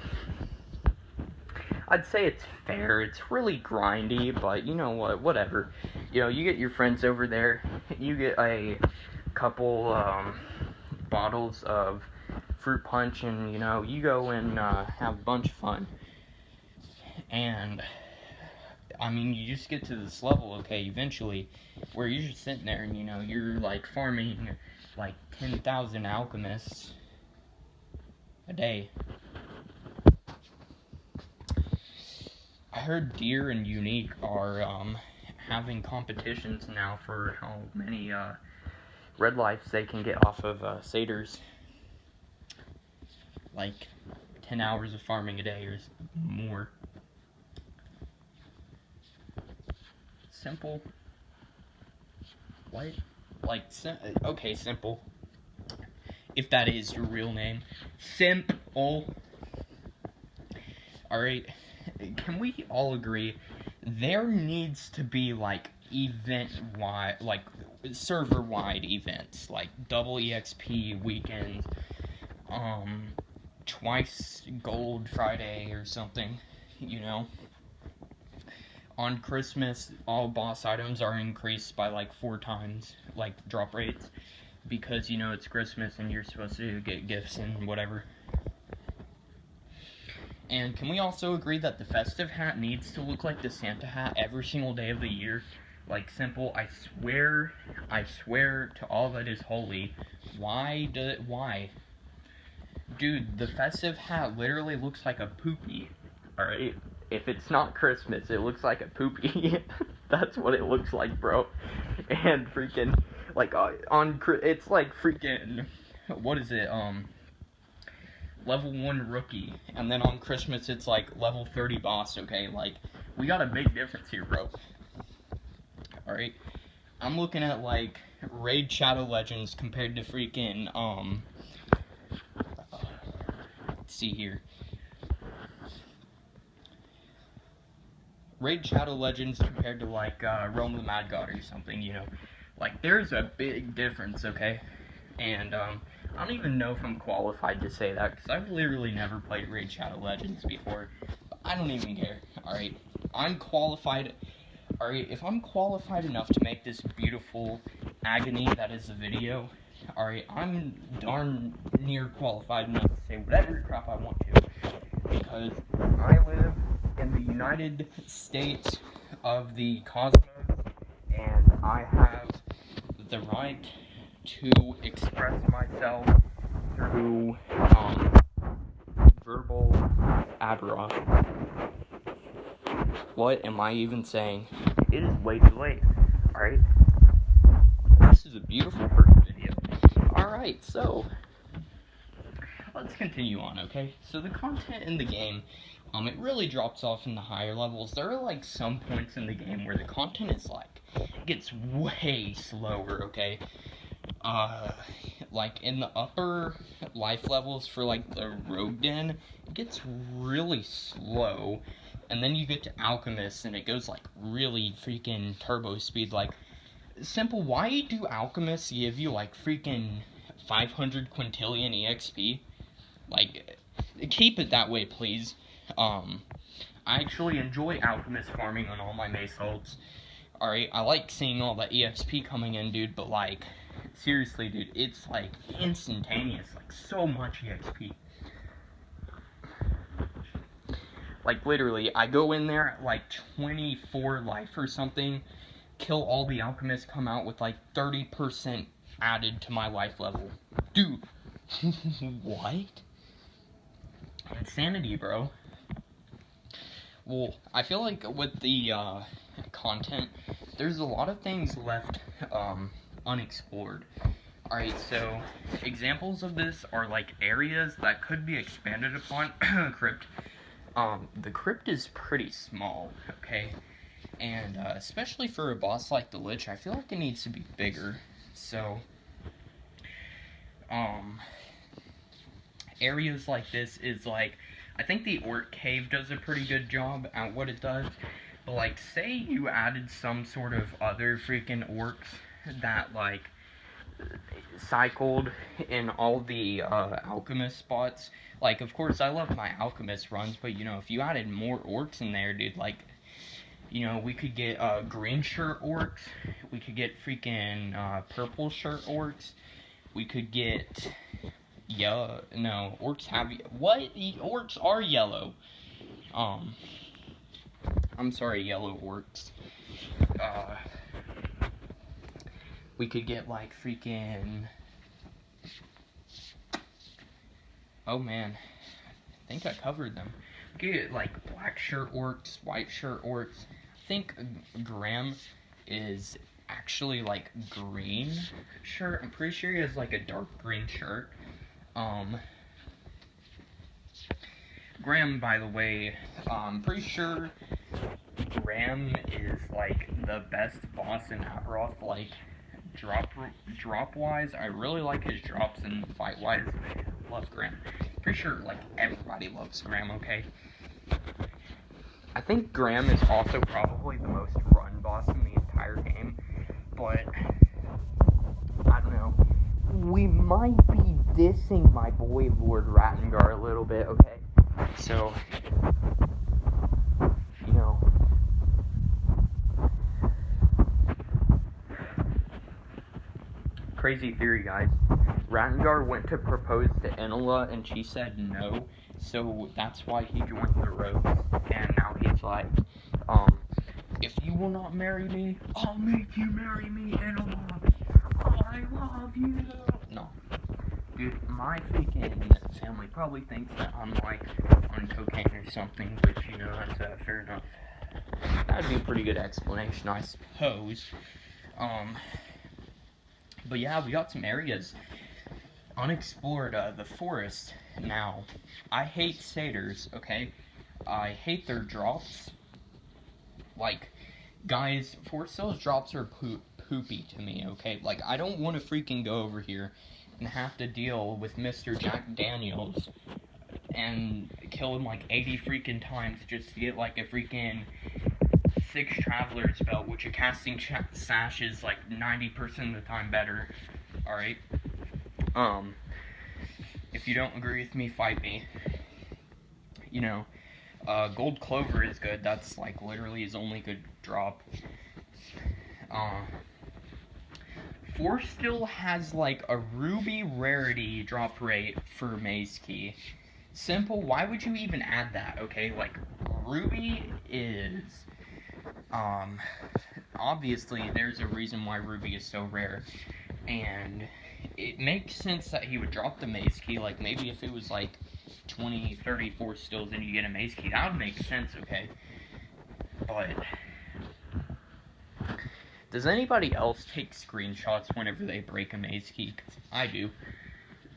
I'd say it's fair. It's really grindy, but you know what, whatever. You know, you get your friends over there, you get a couple, bottles of fruit punch, and, you know, you go and, have a bunch of fun. And I mean, you just get to this level, okay, eventually, where you're just sitting there and, you know, you're, like, farming, like, 10,000 alchemists a day. I heard Deer and Unique are, having competitions now for how many, red lights they can get off of, satyrs. Like, 10 hours of farming a day or more. Simple. What? Like, okay, Simple. If that is your real name. Simple. Alright, can we all agree there needs to be, like, event-wide, like, server-wide events, like, double EXP weekends, twice Gold Friday or something, you know? On Christmas, all boss items are increased by, like, 4 times, like, drop rates, because, you know, it's Christmas and you're supposed to get gifts and whatever. And can we also agree that the festive hat needs to look like the Santa hat every single day of the year? Like, Simple, I swear to all that is holy, why? Dude, the festive hat literally looks like a poopy, alright? If it's not Christmas, it looks like a poopy. That's what it looks like, bro. And freaking, like, it's like freaking, what is it, level 1 rookie, and then on Christmas it's like level 30 boss, okay? Like, we got a big difference here, bro. Alright? I'm looking at, like, Raid Shadow Legends compared to freaking, let's see here. Raid Shadow Legends compared to, like, Realm of the Mad God or something, you know? Like, there's a big difference, okay? And, I don't even know if I'm qualified to say that, because I've literally never played Raid Shadow Legends before. But I don't even care, alright? I'm qualified, alright? If I'm qualified enough to make this beautiful agony that is the video, alright, I'm darn near qualified enough to say whatever crap I want to. Because I live in the United States of the Cosmos, and I have the right to express myself through, verbal Aberoth. What am I even saying? It is way too late, alright? This is a beautiful first video. Alright, so, let's continue on, okay? So the content in the game, it really drops off in the higher levels. There are, like, some points in the game where the content is, like, gets way slower, okay? Like, in the upper life levels for, like, the Rogue Den, it gets really slow, and then you get to Alchemist, and it goes, like, really freaking turbo speed, like, Simple, why do alchemists give you, like, freaking 500 quintillion EXP? Like, keep it that way, please. I actually enjoy alchemist farming on all my mace ults. Alright, I like seeing all the EXP coming in, dude, but, like, seriously, dude, it's, like, instantaneous. Like, so much EXP. Like, literally, I go in there at, like, 24 life or something, kill all the alchemists, come out with, like, 30% added to my life level. Dude, what? Insanity, bro. Well, I feel like with the, content, there's a lot of things left, unexplored. Alright, so, examples of this are, like, areas that could be expanded upon. Crypt. The crypt is pretty small, okay? And, especially for a boss like the Lich, I feel like it needs to be bigger. So, areas like this is, like, I think the Orc Cave does a pretty good job at what it does. But, like, say you added some sort of other freaking orcs that, like, cycled in all the alchemist spots. Like, of course, I love my alchemist runs, but, you know, if you added more orcs in there, dude, like, you know, we could get green shirt orcs, we could get freaking purple shirt orcs, we could get yellow. No, orcs have what? Orcs are yellow. I'm sorry, yellow orcs. We could get, like, freaking... Oh, man. I think I covered them. We could get, like, black shirt orcs, white shirt orcs. I think Graham is actually, like, green shirt. I'm pretty sure he has, like, a dark green shirt. Graham, by the way, I'm pretty sure Graham is, like, the best boss in Aberoth. Like, drop-wise, I really like his drops, and fight-wise, I love Graham. Pretty sure, like, everybody loves Graham, okay? I think Graham is also probably the most run boss in the entire game, but I don't know. We might be dissing my boy Lord Rattengar a little bit, okay? So, you know. Crazy theory, guys. Rattengar went to propose to Enola and she said no, so that's why he joined the Rogues, and now he's like, if you will not marry me, I'll make you marry me, Enola. I love you. No. Dude, my freaking family probably thinks that I'm, like, on cocaine or something, which, you know, that's, fair enough. That'd be a pretty good explanation, I suppose. But yeah, we got some areas unexplored. The forest. Now, I hate satyrs, okay? I hate their drops. Like, guys, Forest Hills drops are poopy to me, okay? Like, I don't want to freaking go over here and have to deal with Mr. Jack Daniels and kill him, like, 80 freaking times just to get, like, a freaking 6 Traveler's Belt, which a casting sash is, like, 90% of the time better. Alright? If you don't agree with me, fight me. You know, Gold Clover is good. That's, like, literally his only good drop. Force still has, like, a ruby rarity drop rate for Maze Key. Simple, why would you even add that, okay? Like, ruby is, obviously, there's a reason why ruby is so rare. And it makes sense that he would drop the Maze Key. Like, maybe if it was, like, 20, 30 Force stills and you get a Maze Key, that would make sense, okay? But does anybody else take screenshots whenever they break a Maze Key? 'Cause I do.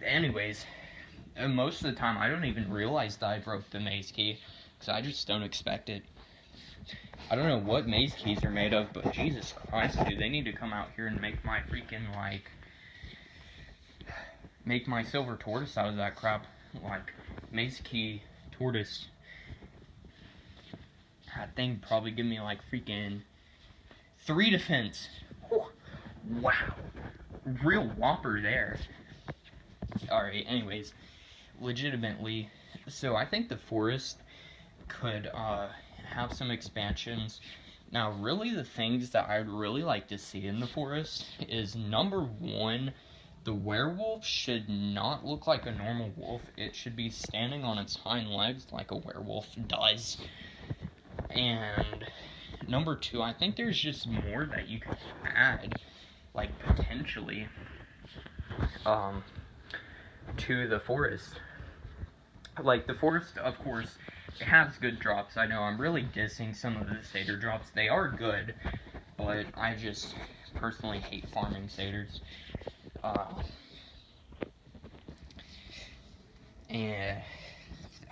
Anyways, most of the time I don't even realize that I broke the Maze Key, because I just don't expect it. I don't know what Maze Keys are made of, but Jesus Christ, dude, they need to come out here and make my freaking, like, make my silver tortoise out of that crap. Like, Maze Key tortoise. That thing probably give me, like, freaking 3 defense. Wow. Real whopper there. Alright, anyways. Legitimately, so I think the forest could have some expansions. Now, really, the things that I'd really like to see in the forest is, number one, the werewolf should not look like a normal wolf. It should be standing on its hind legs like a werewolf does. And number two, I think there's just more that you could add, like, potentially, to the forest. Like, the forest, of course, it has good drops. I know I'm really dissing some of the satyr drops. They are good, but I just personally hate farming satyrs. And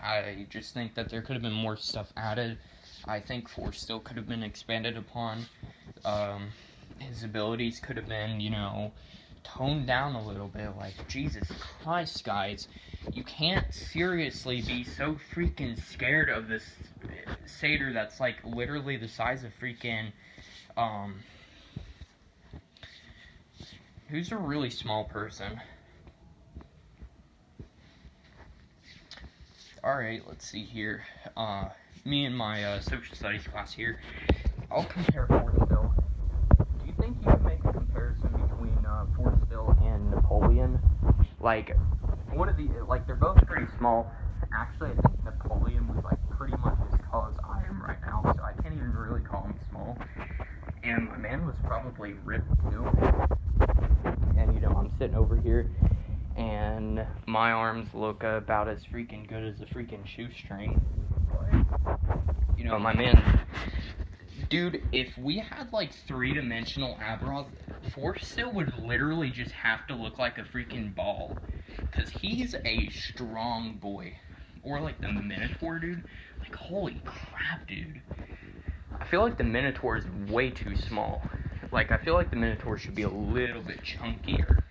I just think that there could have been more stuff added. I think Force still could have been expanded upon. His abilities could have been, toned down a little bit. Like, Jesus Christ, guys. You can't seriously be so freaking scared of this satyr that's, like, literally the size of freaking, who's a really small person? Alright, let's see here. Me and my social studies class here, I'll compare Fortestill. Do you think you can make a comparison between Fortestill and Napoleon? Like, they're both pretty small. Actually, I think Napoleon was, like, pretty much as tall as I am right now, so I can't even really call him small. And my man was probably ripped, too. And, I'm sitting over here, and my arms look about as freaking good as a freaking shoestring. But, my man, dude, if we had, like, three-dimensional Aberoth, Fortestill would literally just have to look like a freaking ball. Because he's a strong boy. Or, like, the Minotaur, dude. Like, holy crap, dude. I feel like the Minotaur is way too small. Like, I feel like the Minotaur should be a little bit chunkier.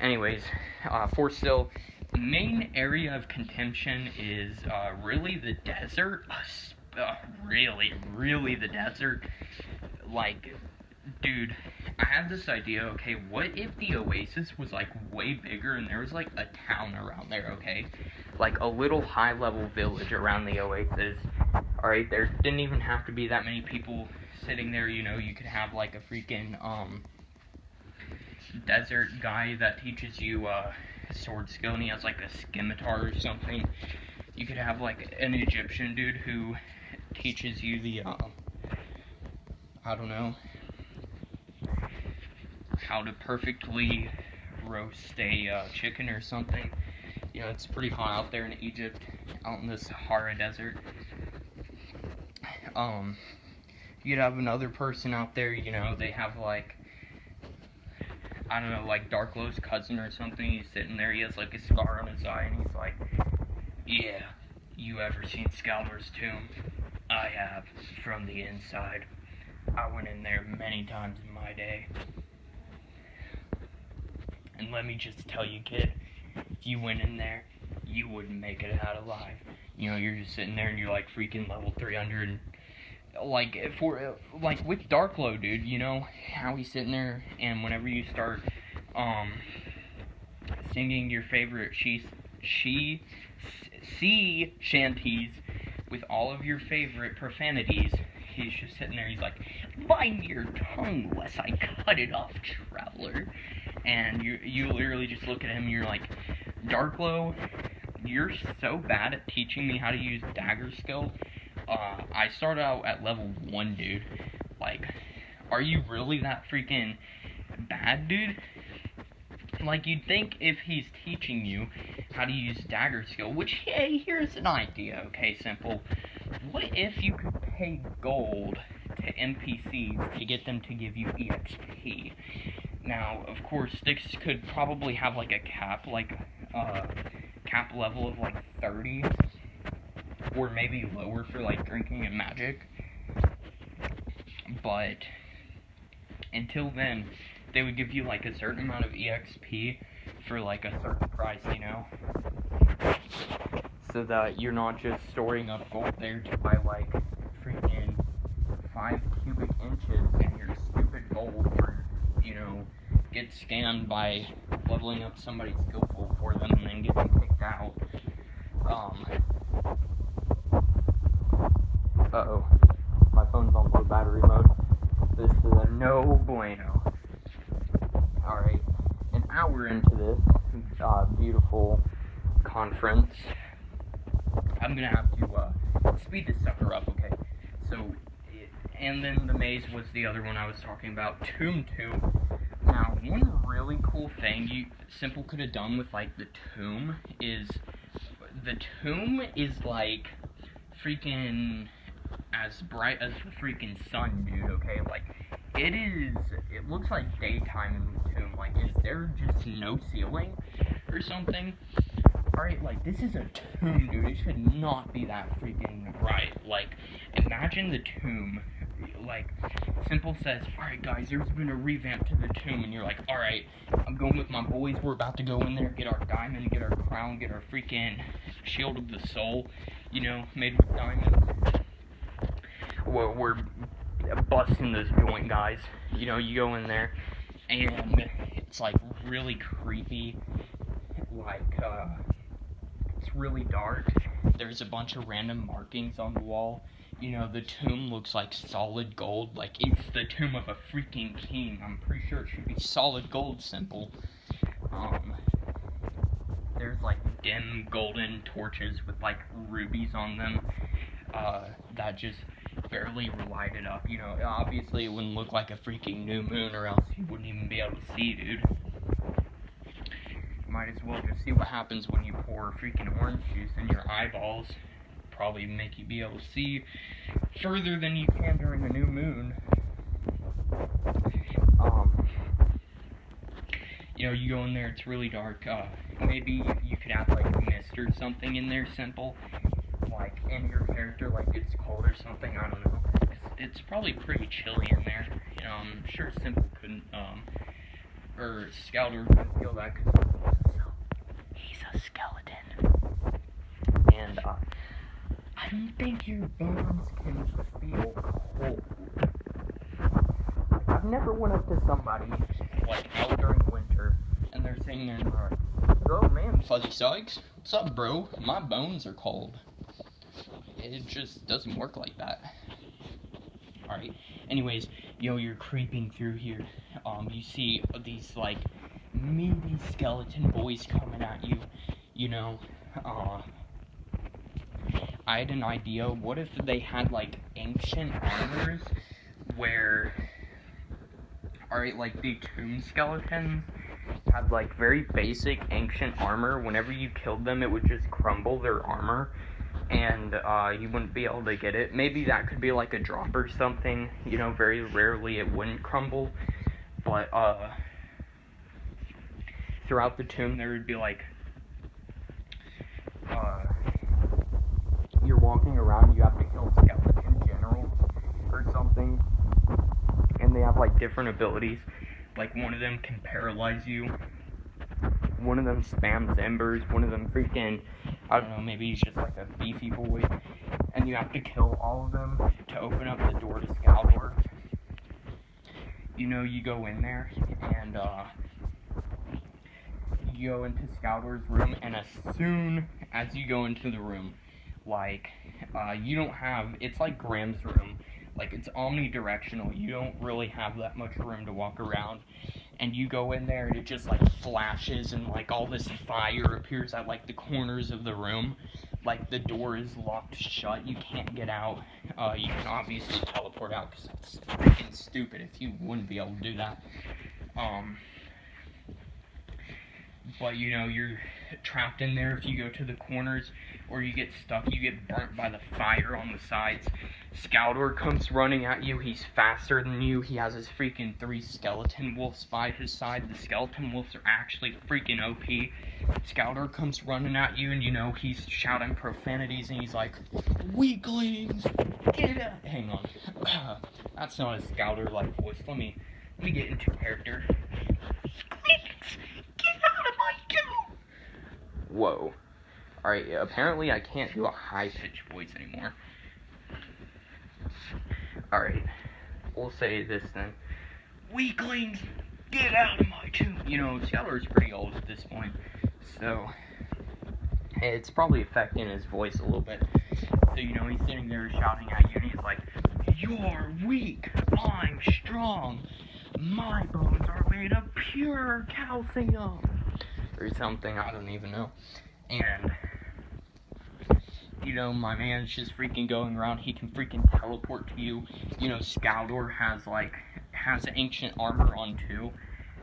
Anyways, Fortestill, the main area of contention is really the desert. Really the desert. Like, dude, I had this idea, okay, what if the oasis was, like, way bigger and there was, like, a town around there, okay? Like, a little high-level village around the oasis. Alright, there didn't even have to be that many people sitting there, you could have, like, a freaking, desert guy that teaches you, sword skill, and he has, like, a scimitar or something. You could have, like, an Egyptian dude who teaches you the, I don't know, how to perfectly roast a chicken or something. It's pretty hot out there in Egypt, out in the Sahara Desert. You'd have another person out there, they have, like, I don't know, like Darklow's cousin or something. He's sitting there, he has, like, a scar on his eye, and he's like, yeah, you ever seen Scalmer's tomb? I have, from the inside. I went in there many times in my day. And let me just tell you, kid, if you went in there, you wouldn't make it out alive. You're just sitting there and you're like freaking level 300. And, like, with Darklow, dude, how he's sitting there, and whenever you start, singing your favorite sea shanties with all of your favorite profanities, he's just sitting there, he's like, bite your tongue lest I cut it off, traveler. And you literally just look at him and you're like, Darklow, you're so bad at teaching me how to use dagger skill. I started out at level 1, dude. Like, are you really that freaking bad, dude? Like, you'd think if he's teaching you how to use dagger skill, which, hey, here's an idea, okay, simple. What if you could pay gold to NPCs to get them to give you EXP? Now, of course, this could probably have, like, a cap, like, cap level of, like, 30, or maybe lower for, like, drinking and magic. But until then, they would give you, like, a certain amount of EXP for, like, a certain price, so that you're not just storing up gold there to buy, like, freaking 5 cube cubic inches and your stupid gold or, get scammed by leveling up somebody skillful for them and then getting kicked out. Uh-oh. My phone's on low battery mode. This is a no bueno. Alright, an hour into this beautiful conference, I'm gonna have to speed this sucker up, okay? So, and then the maze was the other one I was talking about, Tomb 2. Now, one really cool thing Simple could have done with, like, the tomb is like, freaking as bright as the freaking sun, dude, okay? Like, it looks like daytime in the tomb. Like, is there just no ceiling or something? Alright, like, this is a tomb, dude. It should not be that freaking bright. Like, imagine the tomb. Like, Simple says, alright, guys, there's been a revamp to the tomb. And you're like, alright, I'm going with my boys. We're about to go in there, get our diamond, get our crown, get our freaking shield of the soul, made with diamonds. We're busting this joint, guys. You go in there, and it's, like, really creepy. Like, it's really dark. There's a bunch of random markings on the wall. The tomb looks like solid gold. Like, it's the tomb of a freaking king. I'm pretty sure it should be solid gold, Simple. There's, like, dim golden torches with, like, rubies on them, that just barely light it up. Obviously it wouldn't look like a freaking new moon, or else you wouldn't even be able to see, dude. Might as well just see what happens when you pour freaking orange juice in your eyeballs. Probably make you be able to see further than you can during a new moon. You go in there, it's really dark. Maybe you could have, like, mist or something in there, Simple. Like, in your character, like, it's cold or something, I don't know. It's probably pretty chilly in there. I'm sure Simple couldn't, or Scouter couldn't feel that, because he's a skeleton. And, I don't think your bones can feel cold. Like, I've never went up to somebody, like, out during winter, and they're sitting there and they're like, oh man, Fuzzy Sykes, what's up, bro? My bones are cold. It just doesn't work like that. Alright, anyways, you're creeping through here. You see these, like, meaty skeleton boys coming at you. I had an idea. What if they had, like, ancient armors where, alright, like, the tomb skeletons had, like, very basic ancient armor. Whenever you killed them, it would just crumble their armor, and you wouldn't be able to get it. Maybe that could be like a drop or something. Very rarely it wouldn't crumble, but throughout the tomb there would be, like, you're walking around, you have to kill skeleton generals or something, and they have, like, different abilities. Like, one of them can paralyze you, one of them spams embers, one of them freaking, I don't know, maybe he's just, like, a beefy boy, and you have to kill all of them to open up the door to Scaldor. You go in there, and, you go into Scaldor's room, and as soon as you go into the room, like, you don't have, it's like Graham's room, like, it's omnidirectional, you don't really have that much room to walk around, and you go in there, and it just, like, flashes, and, like, all this fire appears at, like, the corners of the room, like, the door is locked shut, you can't get out. You can obviously teleport out, because that's freaking stupid if you wouldn't be able to do that. But, you're trapped in there if you go to the corners, or you get stuck, you get burnt by the fire on the sides. Scaldor comes running at you, he's faster than you, he has his freaking 3 skeleton wolves by his side. The skeleton wolves are actually freaking OP. Scaldor comes running at you, and he's shouting profanities, and he's like, weaklings, get out. Hang on. That's not a Scaldor-like voice. Let me get into character. Squeaks! Get out of my goo! Whoa. Alright, apparently I can't do a high-pitched voice anymore. Alright. we'll say this then. Weaklings, get out of my tomb! You know, Skeletor's pretty old at this point, so it's probably affecting his voice a little bit. So, you know, he's sitting there shouting at you, and he's like, "You're weak, I'm strong. My bones are made of pure calcium." Or something, I don't even know. And, you know, my man's just freaking going around. He can freaking teleport to you. You know, Skeletor has ancient armor on too.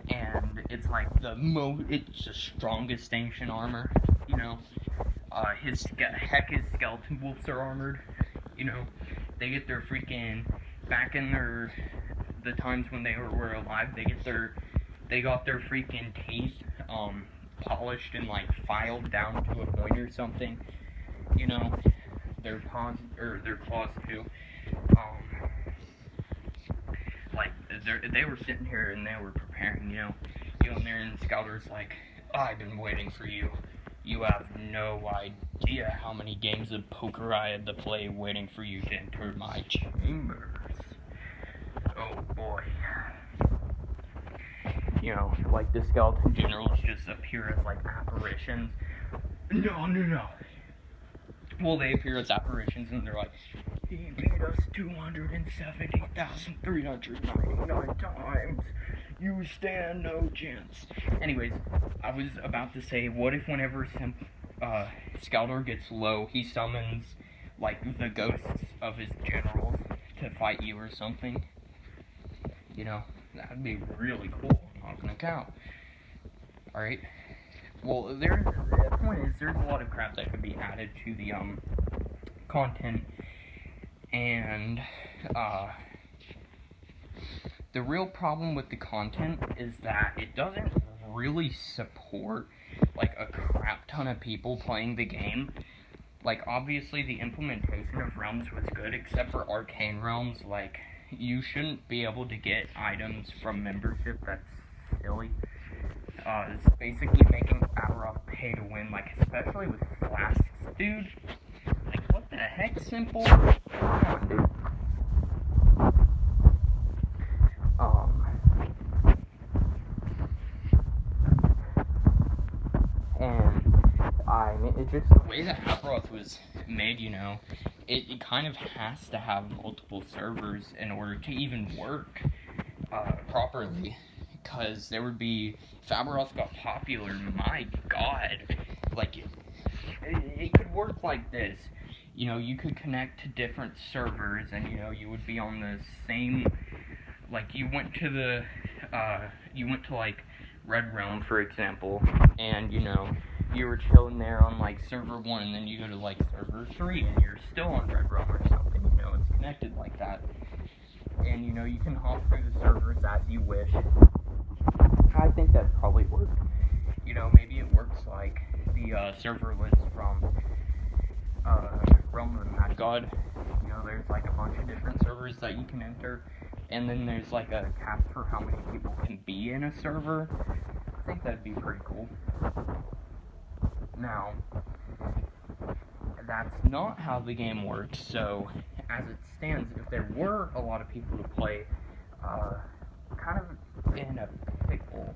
And it's like it's the strongest ancient armor, you know. His skeleton wolves are armored, you know. They get their freaking, back in the times when they were alive, they got their freaking teeth, polished and, like, filed down to a point or something, you know. Their paws, or their claws too, like, they were sitting here and they were preparing, you know, and there, and Skeletor's like, "I've been waiting for you. You have no idea how many games of poker I had to play waiting for you to enter my chambers." Oh boy. You know, like, the skeleton generals just appear as, like, apparitions. No. Well, they appear as apparitions and they're like, "He beat us 270,399 times. You stand no chance." Anyways, I was about to say, what if whenever Skeletor gets low, he summons, like, the ghosts of his generals to fight you or something? You know, that'd be really cool. Not gonna count. Alright. Well, the point is, there's a lot of crap that could be added to the, content, and, the real problem with the content is that it doesn't really support, like, a crap ton of people playing the game. Like, obviously, the implementation of realms was good, except for arcane realms. Like, you shouldn't be able to get items from membership. That's silly. It's basically making Aberoth pay to win, like, especially with flasks, dude. Like, what the heck, Simple? Come on, dude. And it's just the way that Aberoth was made, you know, it kind of has to have multiple servers in order to even work properly. Because there would be, if Aberoth got popular, my god, like, it could work like this. You know, you could connect to different servers, and, you know, you would be on the same, like, you went to, like, Red Realm, for example, and, you know, you were chilling there on, like, server 1, and then you go to, like, server 3, and you're still on Red Realm or something, you know, it's connected like that. And, you know, you can hop through the servers as you wish. I think that'd probably work. You know, maybe it works like the server list from Realm of the Mad God. You know, there's like a bunch of different servers that you can enter, and then there's like a cap for how many people can be in a server. I think that'd be pretty cool. Now, that's not how the game works, so as it stands, if there were a lot of people to play, kind of in a pickle.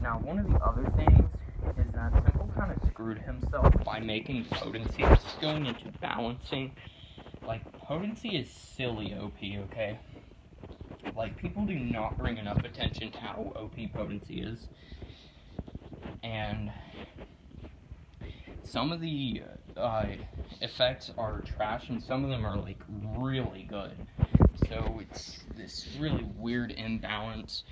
Now, one of the other things is that Simple kind of screwed himself by making potency, going into balancing. Like, potency is silly OP, okay? Like, people do not bring enough attention to how OP potency is. And some of the effects are trash, and some of them are, like, really good. So it's this really weird imbalance.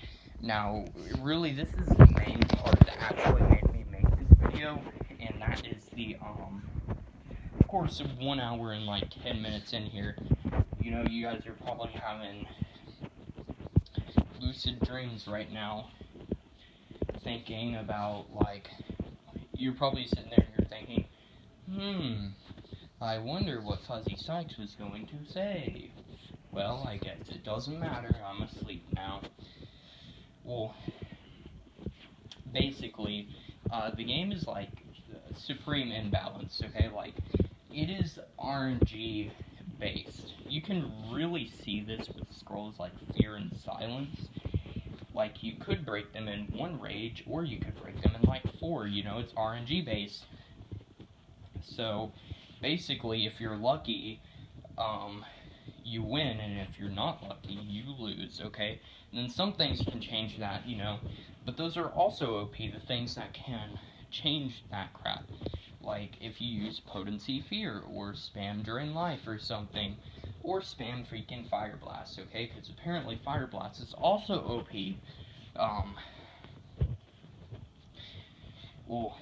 Now, really, this is the main part that actually made me make this video, and that is the, of course, 1 hour and, like, 10 minutes in here, you know, you guys are probably having lucid dreams right now, thinking about, like, you're probably sitting there and you're thinking, I wonder what Fuzzy Sykes was going to say. Well, I guess it doesn't matter, I'm asleep now. Well, basically, the game is like supreme imbalance, okay? Like, it is RNG based. You can really see this with scrolls like Fear and Silence. Like, you could break them in 1 rage, or you could break them in like 4, you know, it's RNG based. So, basically, if you're lucky, you win, and if you're not lucky, you lose, okay? And then some things can change that, you know, but those are also OP, the things that can change that crap. Like, if you use Potency Fear, or spam Drain Life or something, or spam freaking Fire Blast, okay? Because apparently Fire Blast is also OP. Well,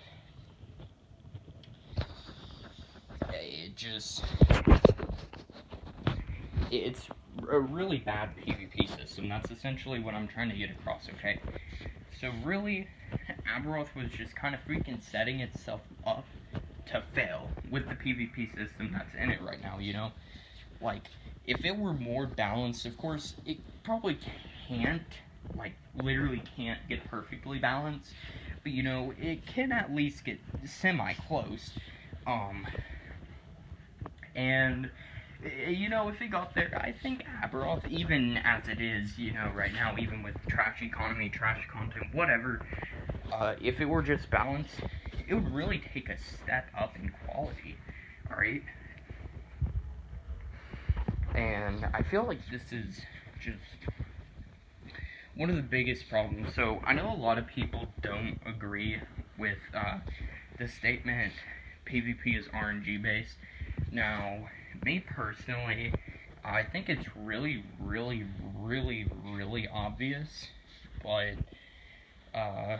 it's a really bad PvP system. That's essentially what I'm trying to get across, okay? So really, Aberoth was just kind of freaking setting itself up to fail with the PvP system that's in it right now, you know? Like, if it were more balanced, of course, it probably can't, like, literally can't get perfectly balanced, but, you know, it can at least get semi-close, and, you know, if it got there, I think Aberoth, even as it is, you know, right now, even with trash economy, trash content, whatever, if it were just balanced, it would really take a step up in quality, alright? And I feel like this is just one of the biggest problems. So, I know a lot of people don't agree with the statement PvP is RNG based. Now, me personally, I think it's really, really, really, really obvious, but I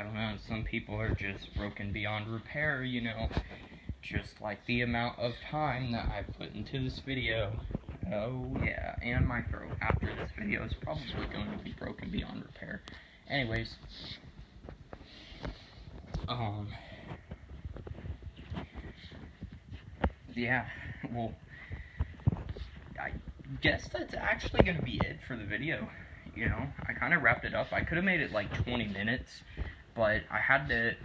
don't know, some people are just broken beyond repair, you know, just like the amount of time that I put into this video. Oh yeah, and my throat after this video is probably going to be broken beyond repair. Anyways, yeah, well, I guess that's actually going to be it for the video, you know, I kind of wrapped it up. I could have made it like 20 minutes, but I had to,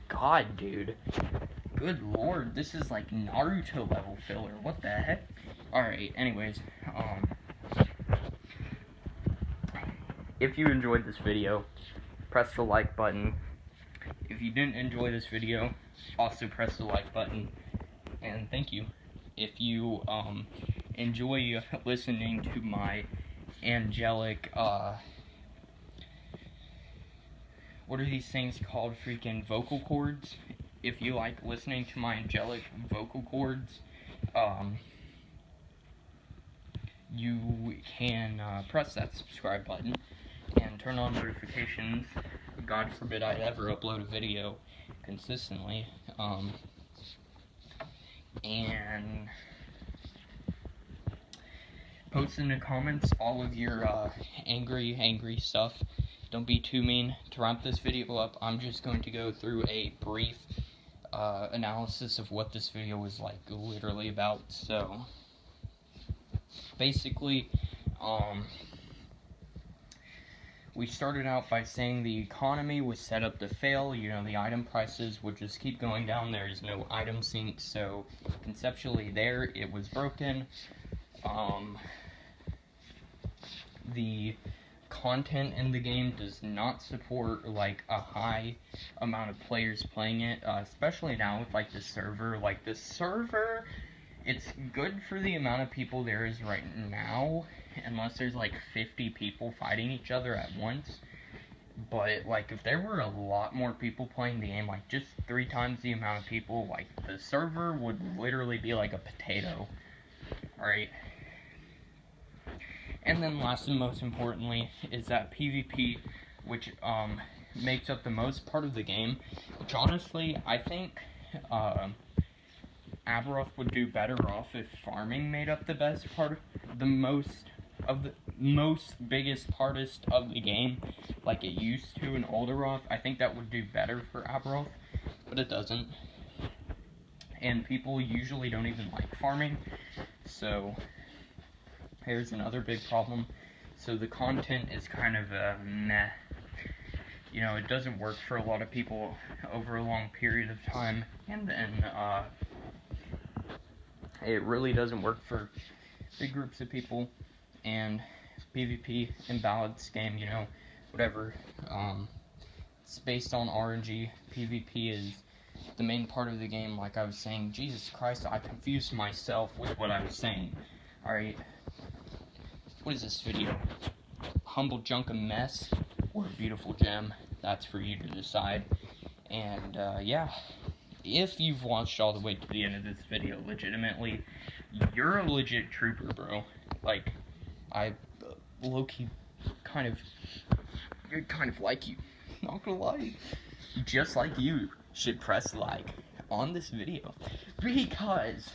God, dude, good lord, this is like Naruto level filler, what the heck? Alright, anyways, if you enjoyed this video, press the like button. If you didn't enjoy this video, also press the like button, and thank you. If you, enjoy listening to my angelic, what are these things called, freaking vocal cords? If you like listening to my angelic vocal cords, you can press that subscribe button and turn on notifications. God forbid I ever upload a video consistently. And post in the comments all of your angry stuff. Don't be too mean. To wrap this video up, I'm just going to go through a brief analysis of what this video was like literally about. So basically, we started out by saying the economy was set up to fail. You know, the item prices would just keep going down. There's no item sync, so conceptually there, it was broken. The content in the game does not support, like, a high amount of players playing it, especially now with, like, the server. Like, the server, it's good for the amount of people there is right now, unless there's like 50 people fighting each other at once. But like, if there were a lot more people playing the game, like just 3 times the amount of people, like the server would literally be like a potato. Alright. And then last and most importantly is that PvP, which makes up the most part of the game, which honestly I think Aberoth would do better off if farming made up the best part, biggest partest of the game, like it used to in Aberoth. I think that would do better for Aberoth, but it doesn't. And people usually don't even like farming, so here's another big problem. So the content is kind of meh. you know, it doesn't work for a lot of people over a long period of time, and then it really doesn't work for big groups of people. And PvP, imbalanced game, you know, whatever. It's based on RNG. PvP is the main part of the game, like I was saying. Jesus Christ, I confused myself with what I was saying. Alright. What is this video? Humble junk and mess, or a beautiful gem? That's for you to decide. And, yeah. If you've watched all the way to the end of this video, legitimately, you're a legit trooper, bro. Like, I low-key kind of like you. Not gonna lie. Just like you should press like on this video. Because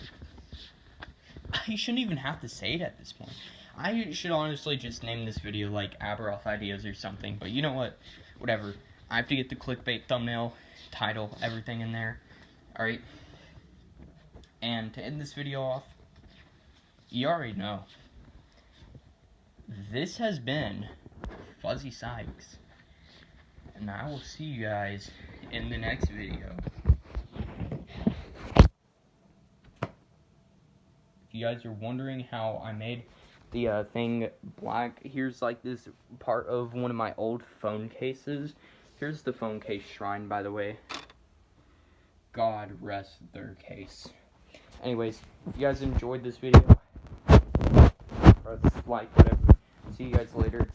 I shouldn't even have to say it at this point. I should honestly just name this video like Aberoth Ideas or something. But you know what? Whatever. I have to get the clickbait thumbnail, title, everything in there. Alright? And to end this video off, you already know. This has been Fuzzy Sykes. And I will see you guys in the next video. If you guys are wondering how I made the thing black, here's like this part of one of my old phone cases. Here's the phone case shrine, by the way. God rest their case. Anyways, if you guys enjoyed this video, press like, whatever. See you guys later.